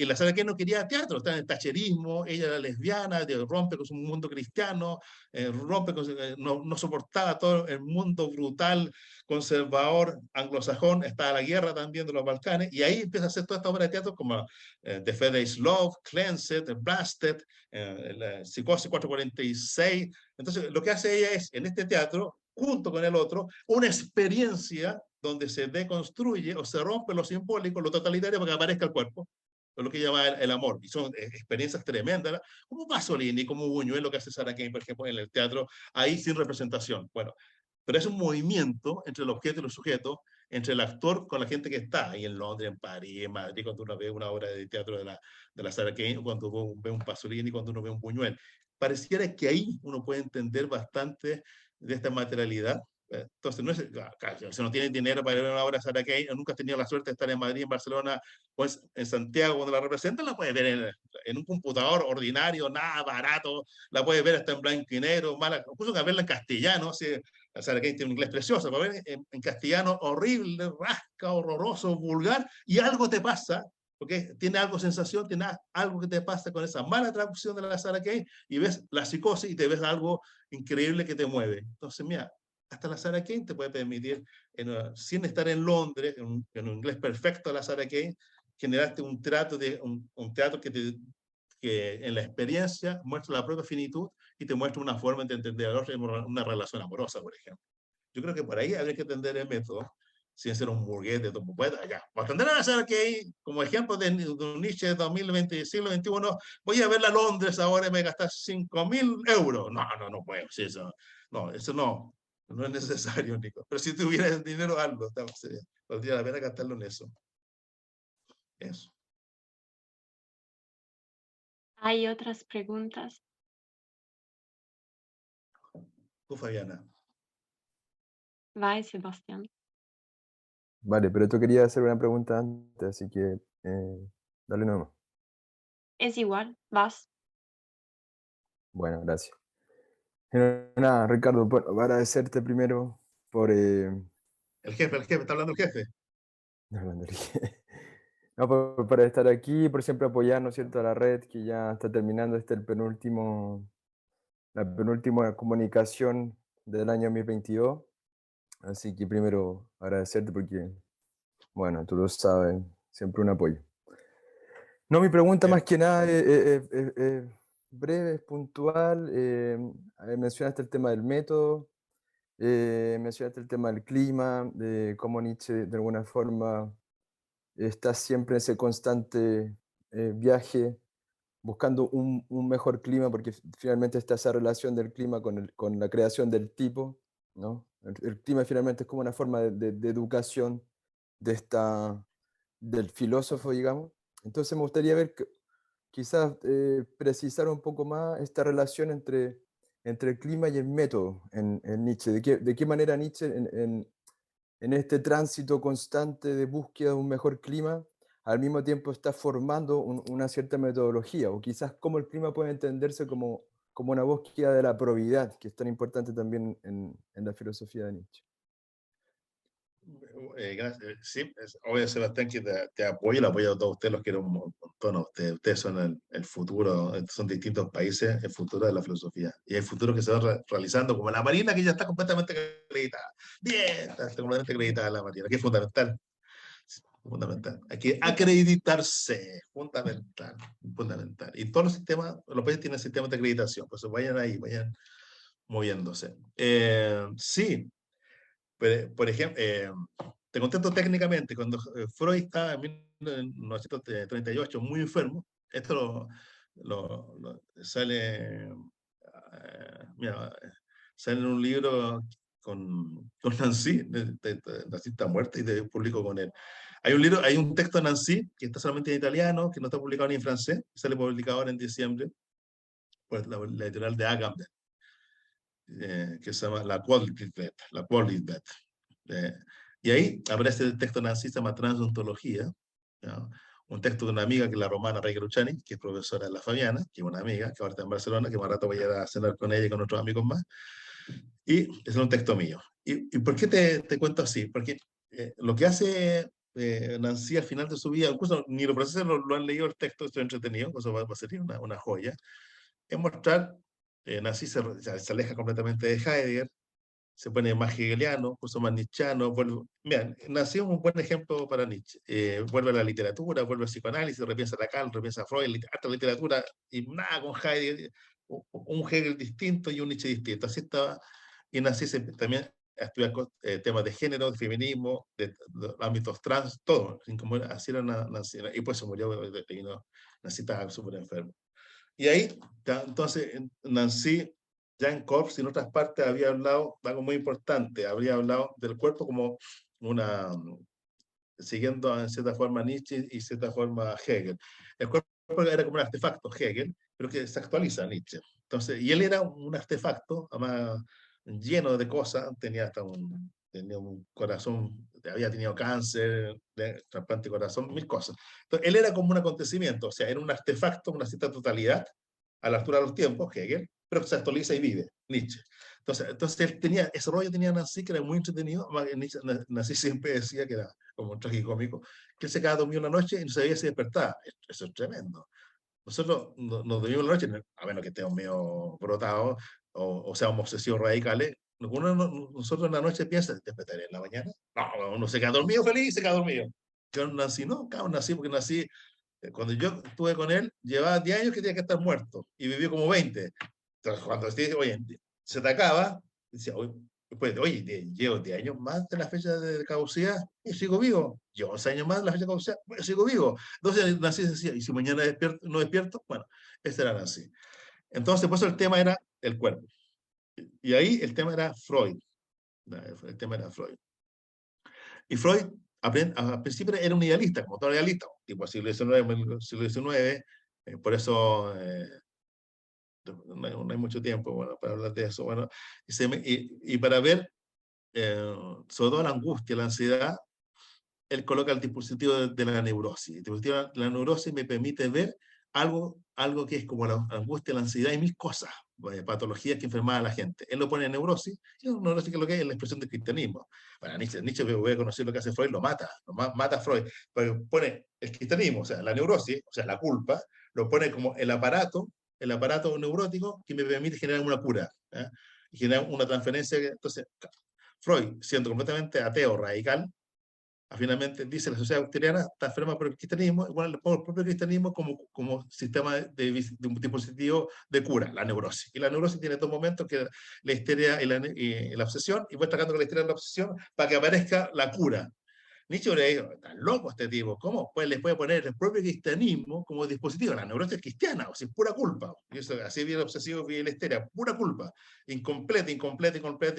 [SPEAKER 2] la Sarah Kane no quería teatro, está en el tacherismo, ella era lesbiana, rompe con su mundo cristiano, no soportaba todo el mundo brutal, conservador, anglosajón, estaba la guerra también de los Balcanes, y ahí empieza a hacer toda esta obra de teatro como The Feder's Love, Cleansed, Blasted, Psicosis 446. Entonces, lo que hace ella es, en este teatro, junto con el otro, una experiencia donde se deconstruye o se rompe lo simbólico, lo totalitario, para que aparezca el cuerpo, es lo que llama el amor. Y son experiencias tremendas, ¿no? Como Pasolini, como Buñuel, lo que hace Sarah Kane, por ejemplo, en el teatro, ahí sin representación. Bueno, pero es un movimiento entre el objeto y el sujeto, entre el actor con la gente que está, ahí en Londres, en París, en Madrid, cuando uno ve una obra de teatro de la Sarah Kane, cuando uno ve un Pasolini, cuando uno ve un Buñuel. Pareciera que ahí uno puede entender bastante de esta materialidad. Entonces, no es, claro, si no tiene dinero para ver una obra de Sarah Kane, nunca has tenido la suerte de estar en Madrid, en Barcelona o en Santiago cuando la representan, la puedes ver en un computador ordinario, nada barato, la puedes ver hasta en blanco y negro, mala, incluso que verla en castellano, si Sarah Kane tiene un inglés precioso, pero ver en castellano horrible, rasca, horroroso, vulgar, y algo te pasa, porque tiene algo sensación, tiene algo que te pasa con esa mala traducción de la Sarah Kane, y ves la psicosis y te ves algo increíble que te mueve. Entonces, mira, hasta la Sarah Kane te puede permitir, sin estar en Londres, en un inglés perfecto a la Sarah Kane, generarte un teatro que en la experiencia muestra la propia finitud y te muestra una forma de entender a otro, una relación amorosa, por ejemplo. Yo creo que por ahí habría que entender el método, sin ser un burgués de todo poeta. Ya, para entender a la Sarah Kane, como ejemplo de un Nietzsche de 2020, siglo XXI, voy a verla a Londres ahora y me gastar 5.000 euros. No puedo, sí, eso no. No es necesario, Nico. Pero si tuvieras dinero, hazlo. Valdría la pena gastarlo en eso. Eso.
[SPEAKER 1] ¿Hay otras preguntas?
[SPEAKER 2] Tú, Fabiana.
[SPEAKER 1] Vai, Sebastián.
[SPEAKER 4] Vale, pero tú querías hacer una pregunta antes, así que dale nomás.
[SPEAKER 1] Es igual, vas.
[SPEAKER 4] Bueno, gracias. Nada, Ricardo, bueno, agradecerte primero por...
[SPEAKER 2] El jefe, está hablando el jefe.
[SPEAKER 4] No, por estar aquí, por siempre apoyar, ¿no es cierto?, a la red, que ya está terminando la penúltima comunicación del año 2022. Así que primero agradecerte porque, bueno, tú lo sabes, siempre un apoyo. No, mi pregunta más que nada es breve, es puntual. Mencionaste el tema del método, mencionaste el tema del clima, de cómo Nietzsche de alguna forma está siempre en ese constante viaje, buscando un mejor clima, porque finalmente está esa relación del clima con la creación del tipo, ¿no? El clima finalmente es como una forma de educación del filósofo, digamos. Entonces me gustaría ver, quizás precisar un poco más esta relación entre el clima y el método en Nietzsche. ¿De qué manera Nietzsche en este tránsito constante de búsqueda de un mejor clima, al mismo tiempo está formando una cierta metodología, o quizás cómo el clima puede entenderse como una búsqueda de la probidad, que es tan importante también en la filosofía de Nietzsche?
[SPEAKER 2] Gracias. Sí, obvio, Sebastián, que te apoyo, lo apoyo a todos ustedes, los quiero un montón. Ustedes son el futuro, son distintos países, el futuro de la filosofía. Y el futuro que se va realizando, como la Marina, que ya está completamente acreditada. Bien, está completamente acreditada la Marina, que es fundamental. Fundamental. Hay que acreditarse, fundamental, fundamental. Y todos los países tienen sistemas de acreditación, pues vayan ahí, vayan moviéndose. Sí, por ejemplo, te contesto técnicamente, cuando Freud estaba en 1938 muy enfermo, esto sale, mira, sale en un libro con Nancy, Nancy está muerta y te publico con él. Hay un texto de Nancy que está solamente en italiano, que no está publicado ni en francés, sale publicado ahora en diciembre por la editorial de Agamben, que se llama La Qualität. Y ahí aparece el texto Nancy, se llama Transontología, ¿no? Un texto de una amiga que es la romana Rey Gruchani, que es profesora de la Fabiana, que es una amiga que ahora está en Barcelona, que más rato voy a ir a cenar con ella y con otros amigos más. Y es un texto mío. ¿Y por qué te cuento así? Porque lo que hace Nancy al final de su vida, incluso ni los profesores lo han leído el texto, estoy entretenido, eso va a ser una joya, es mostrar, Nancy se aleja completamente de Heidegger, se pone más hegeliano, incluso más nietzscheano. Mira, Nancy es un buen ejemplo para Nietzsche. Vuelve a la literatura, vuelve al psicoanálisis, repiensa a Lacan, repiensa a Freud, hasta la literatura, y nada con Heidegger, un Hegel distinto y un Nietzsche distinto. Así estaba, y Nancy también estudia temas de género, de feminismo, de ámbitos trans, todo. Así era Nancy, y pues se murió de pequeño. Nancy estaba súper enfermo. Y ahí, entonces, Nancy, ya en Corps y en otras partes, había hablado de algo muy importante, habría hablado del cuerpo como siguiendo en cierta forma Nietzsche y cierta forma Hegel. El cuerpo era como un artefacto, Hegel, pero que se actualiza Nietzsche. Entonces, y él era un artefacto, además lleno de cosas, tenía un corazón, había tenido cáncer, trasplante de corazón, mil cosas. Entonces, él era como un acontecimiento, o sea, era un artefacto, una cierta totalidad, a la altura de los tiempos, Hegel, pero que se actualiza y vive, Nietzsche. Entonces él tenía, ese rollo tenía Nancy, que era muy entretenido. Nancy siempre decía que era como un tragicómico, que él se quedaba dormido una noche y no sabía si despertaba. Eso es tremendo. Nosotros nos dormimos la noche, a menos que estemos medio brotados o seamos obsesivos radicales. Nosotros en la noche piensa, ¿despertaré en la mañana? No, uno se queda dormido feliz, se queda dormido. Yo nací, no, claro, nací porque nací. Cuando yo estuve con él, llevaba 10 años que tenía que estar muerto y vivió como 20. Entonces, cuando dice, oye, se te acaba, decía, oye, llevo 10 años más de la fecha de caducidad y sigo vivo. Llevo 11 años más de la fecha de caducidad, bueno, sigo vivo. Entonces, Nancy decía, ¿y si mañana no despierto? Bueno, este era Nancy. Entonces, pues el tema era el cuerpo. Y ahí el tema era Freud. El tema era Freud. Y Freud, al principio era un idealista, como todo idealista, tipo siglo XIX, por eso no hay mucho tiempo para hablar de eso. Bueno, y para ver, sobre todo la angustia, la ansiedad, él coloca el dispositivo de la neurosis. El dispositivo de la neurosis me permite ver algo que es como la angustia, la ansiedad y mil cosas, patologías que enfermaban a la gente. Él lo pone en neurosis, y neurosis que es lo que es la expresión del cristianismo. Para Nietzsche voy a conocer lo que hace Freud, lo mata a Freud, pero pone el cristianismo, o sea, la neurosis, o sea, la culpa, lo pone como el aparato neurótico que me permite generar una cura, y generar una transferencia. Entonces, Freud, siendo completamente ateo, radical, finalmente dice la sociedad austriana está enferma por el cristianismo, igual por el propio cristianismo como sistema de un dispositivo de cura, la neurosis. Y la neurosis tiene dos momentos, que la histeria y la obsesión, y voy trabajando con la histeria y la obsesión para que aparezca la cura. Nietzsche le dijo, está loco este tipo, ¿cómo? Pues les puede poner el propio cristianismo como dispositivo, la neurosis es cristiana, o sea, es pura culpa. Y eso, así viene el obsesivo, viene la histeria, pura culpa. Incompleta, y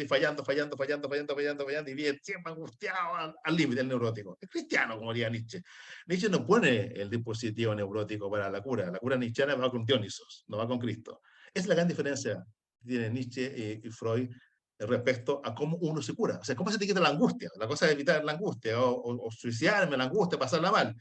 [SPEAKER 2] fallando, y viene siempre angustiado al límite, el neurótico. Es cristiano, como diría Nietzsche. Nietzsche no pone el dispositivo neurótico para la cura nichiana va con Dionisos, no va con Cristo. Esa es la gran diferencia que tiene Nietzsche y Freud respecto a cómo uno se cura. O sea, cómo se te quita la angustia. La cosa es evitar la angustia o suicidarme, la angustia, pasarla mal.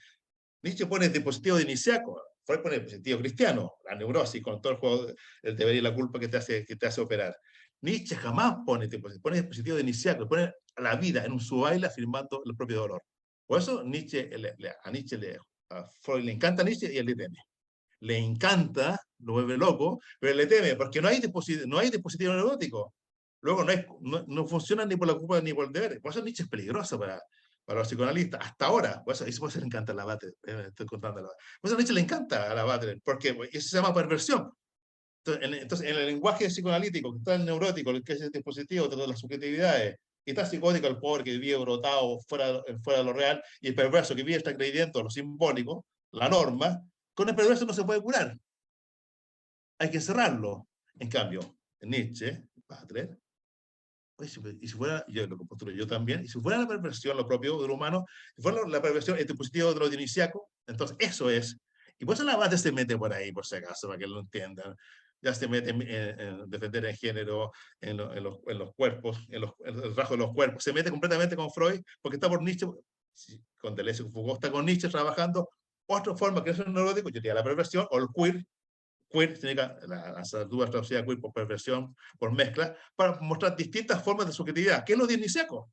[SPEAKER 2] Nietzsche pone el dispositivo de iniciaco, Freud pone el dispositivo cristiano, la neurosis, con todo el juego, el deber y la culpa que te hace operar. Nietzsche jamás pone el dispositivo de iniciaco, pone la vida en un subaile afirmando el propio dolor. Por eso a Freud le encanta Nietzsche y él le teme. Le encanta, lo vuelve loco, pero le teme porque no hay dispositivo neurótico. Luego no funciona ni por la culpa ni por el deber. Por eso Nietzsche es peligroso para los psicoanalistas, hasta ahora. Por eso le encanta la Butler. Estoy contando la Por eso a Nietzsche le encanta la Butler, porque eso se llama perversión. Entonces, en el lenguaje psicoanalítico, que está el neurótico, que es el dispositivo de todas las subjetividades, y está psicótico el pobre que vive brotado fuera de lo real, y el perverso que vive está creyendo lo simbólico, la norma, con el perverso no se puede curar. Hay que cerrarlo. En cambio, Nietzsche, Butler, y si fuera, yo lo postulo yo también, y si fuera la perversión lo propio del humano, si fuera la perversión el dispositivo de lo dionisiaco, entonces eso es. Y por eso la base se mete por ahí, por si acaso, para que lo entiendan. Ya se mete en defender el género, en los cuerpos, en el rasgo de los cuerpos. Se mete completamente con Freud, porque está por Nietzsche, con Deleuze y Foucault, está con Nietzsche trabajando otra forma que es el neurótico, yo diría la perversión, o el queer, significa la duda traducida queer por perversión, por mezcla, para mostrar distintas formas de subjetividad. ¿Qué es lo dionisiaco?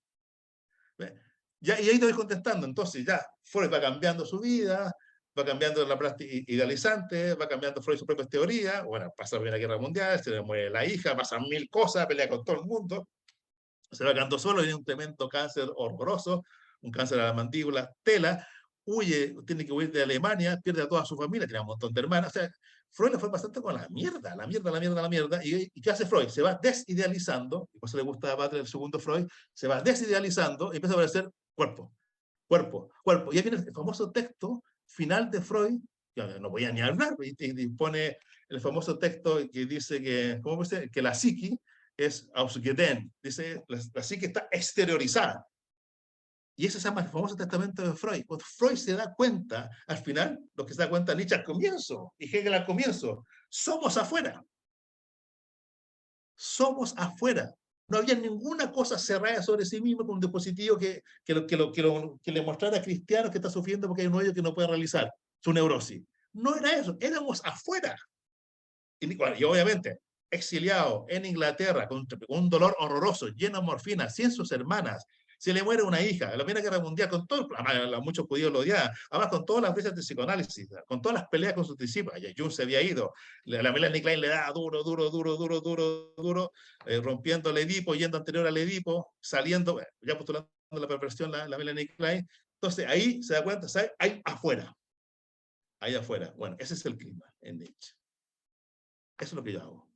[SPEAKER 2] Ya, y ahí te voy contestando. Entonces ya Freud va cambiando su vida, va cambiando la práctica idealizante, va cambiando Freud sus propias teorías. Bueno, pasa la Primera Guerra Mundial, se le muere la hija, pasan mil cosas, pelea con todo el mundo, se va quedando solo, tiene un tremendo cáncer horroroso, un cáncer a la mandíbula, tela, huye, tiene que huir de Alemania, pierde a toda su familia, tiene un montón de hermanas. O sea, Freud le fue bastante con la mierda. ¿Y qué hace Freud? Se va desidealizando, y por eso le gusta debatir el segundo Freud, se va desidealizando y empieza a aparecer cuerpo. Y ahí viene el famoso texto final de Freud, que no voy a ni hablar, y pone el famoso texto que dice que, ¿cómo dice? Que la psiqui es ausgeden, dice, la psique está exteriorizada. Y ese es el famoso testamento de Freud. Cuando Freud se da cuenta, al final, lo que se da cuenta Nietzsche al comienzo, y Hegel al comienzo, somos afuera. Somos afuera. No había ninguna cosa cerrada sobre sí mismo con un dispositivo que le mostrara a cristianos que está sufriendo porque hay un hoyo que no puede realizar, su neurosis. No era eso, éramos afuera. Y obviamente, exiliado en Inglaterra, con un dolor horroroso, lleno de morfina, sin sus hermanas, se le muere una hija, en la Primera Guerra Mundial, con todo, muchos judíos lo odiaban, además con todas las brechas de psicoanálisis, con todas las peleas con sus discípulos, ya Jung se había ido, la Melanie Klein le da duro, rompiendo el Edipo, yendo anterior al Edipo, saliendo, ya postulando la perversión, la Melanie Klein. Entonces ahí se da cuenta, ¿sabes? Hay afuera. Bueno, ese es el clima en Nietzsche. Eso es lo que yo hago.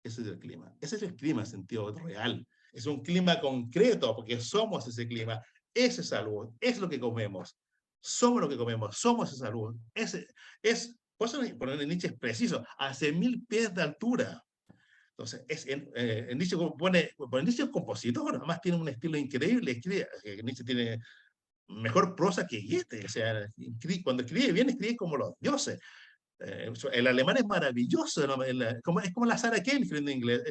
[SPEAKER 2] Ese es el clima. Ese es el clima en sentido real. Es un clima concreto, porque somos ese clima. Esa es salud. Es lo que comemos. Somos lo que comemos. Somos esa salud. Por eso Nietzsche es preciso. A 100.000 pies de altura. Entonces, Nietzsche Nietzsche es un compositor. Además tiene un estilo increíble. Nietzsche tiene mejor prosa que Goethe. O sea, cuando escribe bien, escribe como los dioses. El alemán es maravilloso, es como la Sarah Kane en inglés.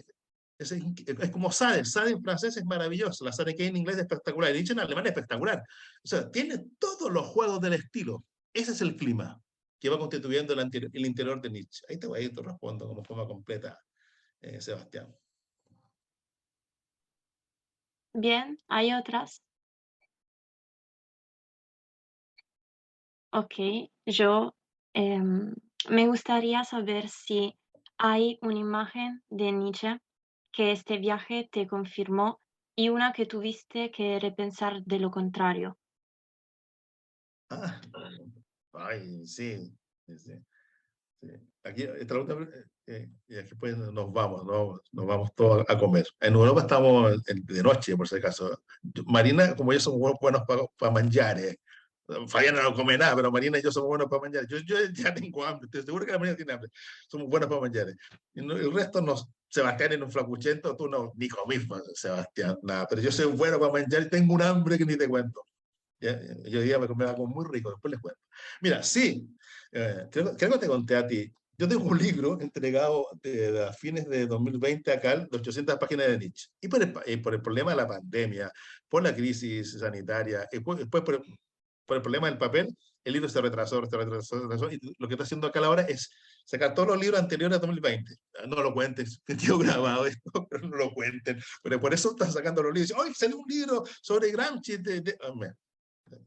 [SPEAKER 2] Es como Sade en francés es maravilloso, la Sarah Kane en inglés es espectacular, Nietzsche en alemán es espectacular. O sea, tiene todos los juegos del estilo. Ese es el clima que va constituyendo el interior de Nietzsche. Ahí te respondo como forma completa, Sebastián.
[SPEAKER 1] Bien, ¿hay otras? Ok, yo me gustaría saber si hay una imagen de Nietzsche que este viaje te confirmó y una que tuviste que repensar de lo contrario.
[SPEAKER 2] Ay, sí. Aquí, y aquí pues nos vamos todos a comer. En Europa estamos de noche, por si acaso. Marina, como yo, somos buenos para mangiare. Fabiana no come nada, pero Marina y yo somos buenos para mangiare. Yo ya tengo hambre, estoy seguro que la Marina tiene hambre. Somos buenos para mangiare. Y el resto, Sebastián en un flacuchento, tú no, ni comís, Sebastián, nada. Pero yo soy bueno para mangiare y tengo un hambre que ni te cuento. Yo día me comí algo muy rico, después les cuento. Mira, sí, creo que te conté a ti. Yo tengo un libro entregado a fines de 2020 acá, de 800 páginas de Nietzsche. Y por el problema de la pandemia, por la crisis sanitaria, después por el problema del papel, el libro se retrasó. Y lo que está haciendo acá ahora es sacar todos los libros anteriores a 2020. No lo cuentes, que quedó grabado esto, pero no lo cuenten. Pero por eso están sacando los libros. ¡Hoy salió un libro sobre Gramsci!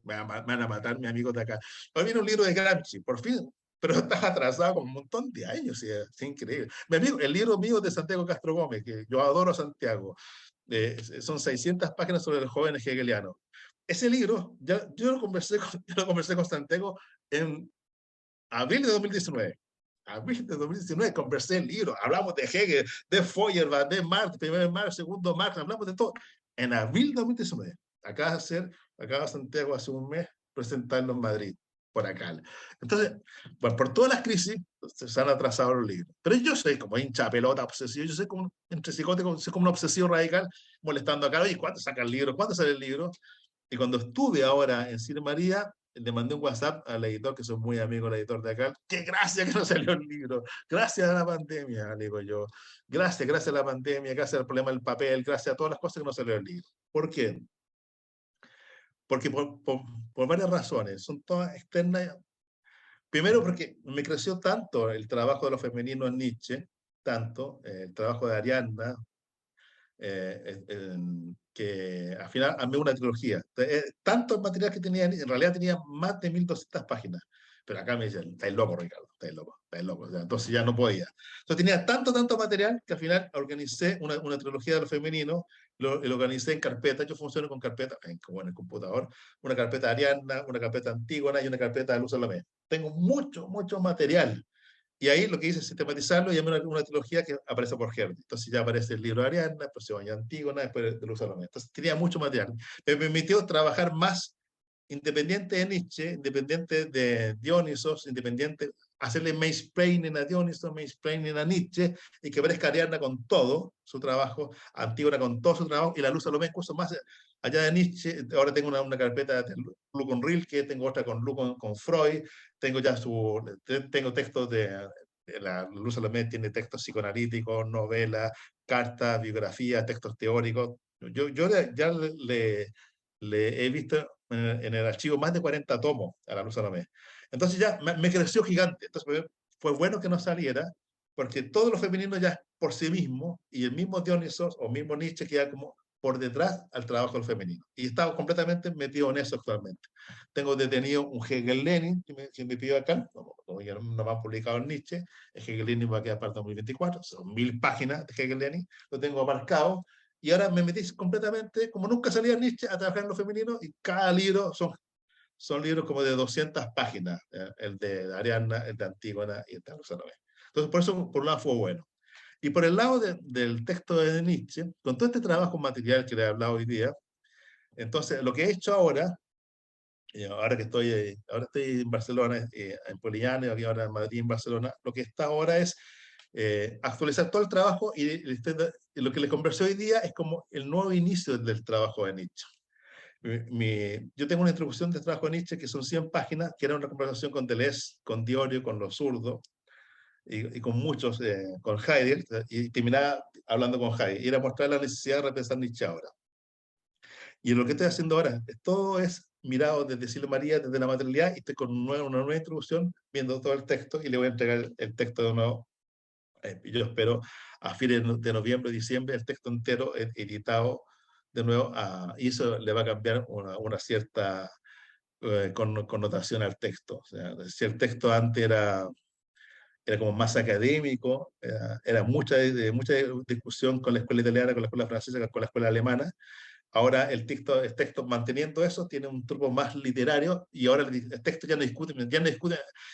[SPEAKER 2] Me van a matar mis amigos de acá. Hoy viene un libro de Gramsci, por fin, pero estás atrasado con un montón de años, es increíble. Mi amigo, el libro mío de Santiago Castro Gómez, que yo adoro a Santiago, son 600 páginas sobre los jóvenes hegelianos. Ese libro, yo lo conversé con Santiago en abril de 2019. Abril de 2019 conversé el libro, hablamos de Hegel, de Feuerbach, de Marx, primer Marx, segundo Marx, hablamos de todo. En abril de 2019. Acaba Santiago hace un mes presentarlo en Madrid, por acá. Entonces, por todas las crisis, se han atrasado los libros. Pero yo soy como hincha pelota, obsesivo, yo soy como entre psicótico, soy como un obsesivo radical, molestando acá, oye, ¿cuándo saca el libro? ¿Cuándo sale el libro? Y cuando estuve ahora en Cine María, le mandé un WhatsApp al editor, que soy muy amigo del editor de acá, que gracias que no salió el libro, gracias a la pandemia, digo yo, gracias a la pandemia, gracias al problema del papel, gracias a todas las cosas que no salió el libro. ¿Por qué? Porque por varias razones, son todas externas. Primero porque me creció tanto el trabajo de lo femenino en Nietzsche, tanto el trabajo de Ariadna, que al final armé una trilogía. Tanto el material que tenía, en realidad tenía más de 1200 páginas. Pero acá me dicen, estáis loco, Ricardo, estáis loco. O sea, entonces ya no podía. Entonces tenía tanto material que al final organicé una trilogía de lo femenino, lo organicé en carpetas. Yo funciono con carpetas, como en el computador, una carpeta Ariadna, una carpeta Antígona y una carpeta de Luz Salomé. Tengo mucho material. Y ahí lo que hice es sistematizarlo y llamé una trilogía que aparece por Herder. Entonces ya aparece el libro de Ariadna, después se baña Antígona, después de Luz Salomé. Entonces tenía mucho material. Me permitió trabajar más independiente de Nietzsche, independiente de Dionisos, independiente, hacerle mansplaining a Dionisos, mansplaining a Nietzsche, y que aparezca Ariadna con todo su trabajo, Antígona con todo su trabajo, y la Luz Salomé, incluso más allá de Nietzsche, ahora tengo una carpeta de Lu con Rilke, tengo otra con Lu con Freud, tengo ya tengo textos la Luz Salomé tiene textos psicoanalíticos, novelas, cartas, biografías, textos teóricos. Yo ya le he visto en el archivo más de 40 tomos a la Luz Salomé. Entonces ya me creció gigante. Entonces fue bueno que no saliera, porque todo lo femenino ya por sí mismo, y el mismo Dionisos o mismo Nietzsche queda como por detrás al trabajo del femenino. Y he estado completamente metido en eso actualmente. Tengo detenido un Hegel-Lenin que me pidió acá, como ya no me han publicado en Nietzsche. El Hegel-Lenin va a quedar para el 2024, son 1000 páginas de Hegel-Lenin, lo tengo marcado. Y ahora me metí completamente, como nunca salía en Nietzsche, a trabajar en lo femenino, y cada libro son libros como de 200 páginas, el de Ariadna, el de Antígona y el de Salomé. Entonces, por eso, por un lado, fue bueno. Y por el lado del texto de Nietzsche, con todo este trabajo material que le he hablado hoy día, entonces, lo que he hecho ahora que estoy en Barcelona, en Polignano, y ahora en Madrid, en Barcelona, lo que está ahora es actualizar todo el trabajo, y lo que le conversé hoy día es como el nuevo inicio del trabajo de Nietzsche. Yo tengo una introducción de trabajo de Nietzsche que son 100 páginas, que era una conversación con Deleuze, con Diorio, con los zurdos, y con muchos, con Heidegger, y terminaba hablando con Heidegger, y era mostrar la necesidad de repensar Nietzsche ahora. Y lo que estoy haciendo ahora, todo es mirado desde Silvia María, desde la materialidad, y estoy con una nueva introducción, viendo todo el texto, y le voy a entregar el texto de nuevo. Yo espero a fines de noviembre, diciembre, el texto entero editado de nuevo, y eso le va a cambiar una cierta connotación al texto. O sea, si el texto antes era como más académico, era mucha discusión con la escuela italiana, con la escuela francesa, con la escuela alemana. Ahora el texto manteniendo eso, tiene un truco más literario, y ahora el texto ya no discute.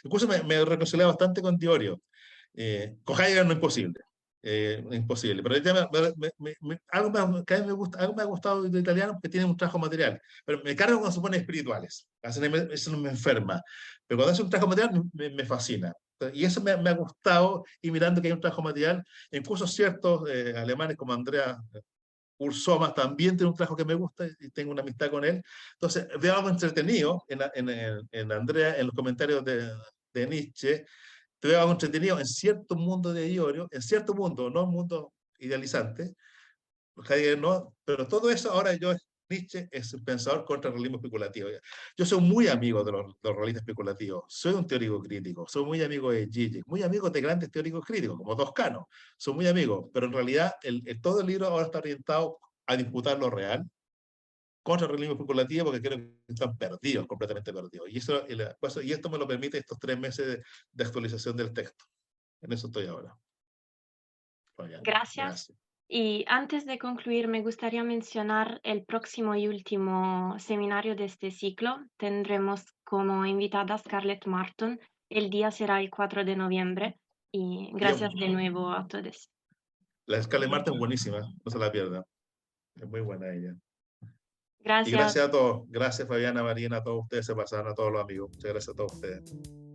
[SPEAKER 2] Incluso me reconcilié bastante con Diorio. Con Heidegger no es imposible. Imposible, pero ya algo me ha gustado de italiano, porque tiene un trabajo material, pero me carga cuando se ponen espirituales, eso no me enferma, pero cuando hace un trabajo material me fascina, y eso me ha gustado, y mirando que hay un trabajo material, incluso ciertos alemanes como Andrea Ursoma también tiene un trabajo que me gusta, y tengo una amistad con él. Entonces veo algo entretenido en Andrea, en los comentarios de Nietzsche. Te veo algo entretenido en cierto mundo de Diorio, en cierto mundo, no un mundo idealizante, Heidegger no, pero todo eso ahora Nietzsche es un pensador contra el realismo especulativo. Yo soy muy amigo de los realistas especulativos, soy un teórico crítico, soy muy amigo de Zizek, muy amigo de grandes teóricos críticos, como Toscano, soy muy amigo, pero en realidad todo el libro ahora está orientado a disputar lo real contra el realismo especulativo, porque creo que están perdidos, completamente perdidos. Y esto me lo permite estos 3 meses de actualización del texto. En eso estoy ahora. Fabián,
[SPEAKER 1] Gracias. Y antes de concluir, me gustaría mencionar el próximo y último seminario de este ciclo. Tendremos como invitada a Scarlett Martin. El día será el 4 de noviembre. Y gracias de nuevo a todos.
[SPEAKER 2] La Scarlett Martin es buenísima, no se la pierdan. Es muy buena ella.
[SPEAKER 1] Gracias.
[SPEAKER 2] Y gracias a todos. Gracias, Fabiana, Marina, a todos ustedes, se pasaron, a todos los amigos. Muchas gracias a todos ustedes.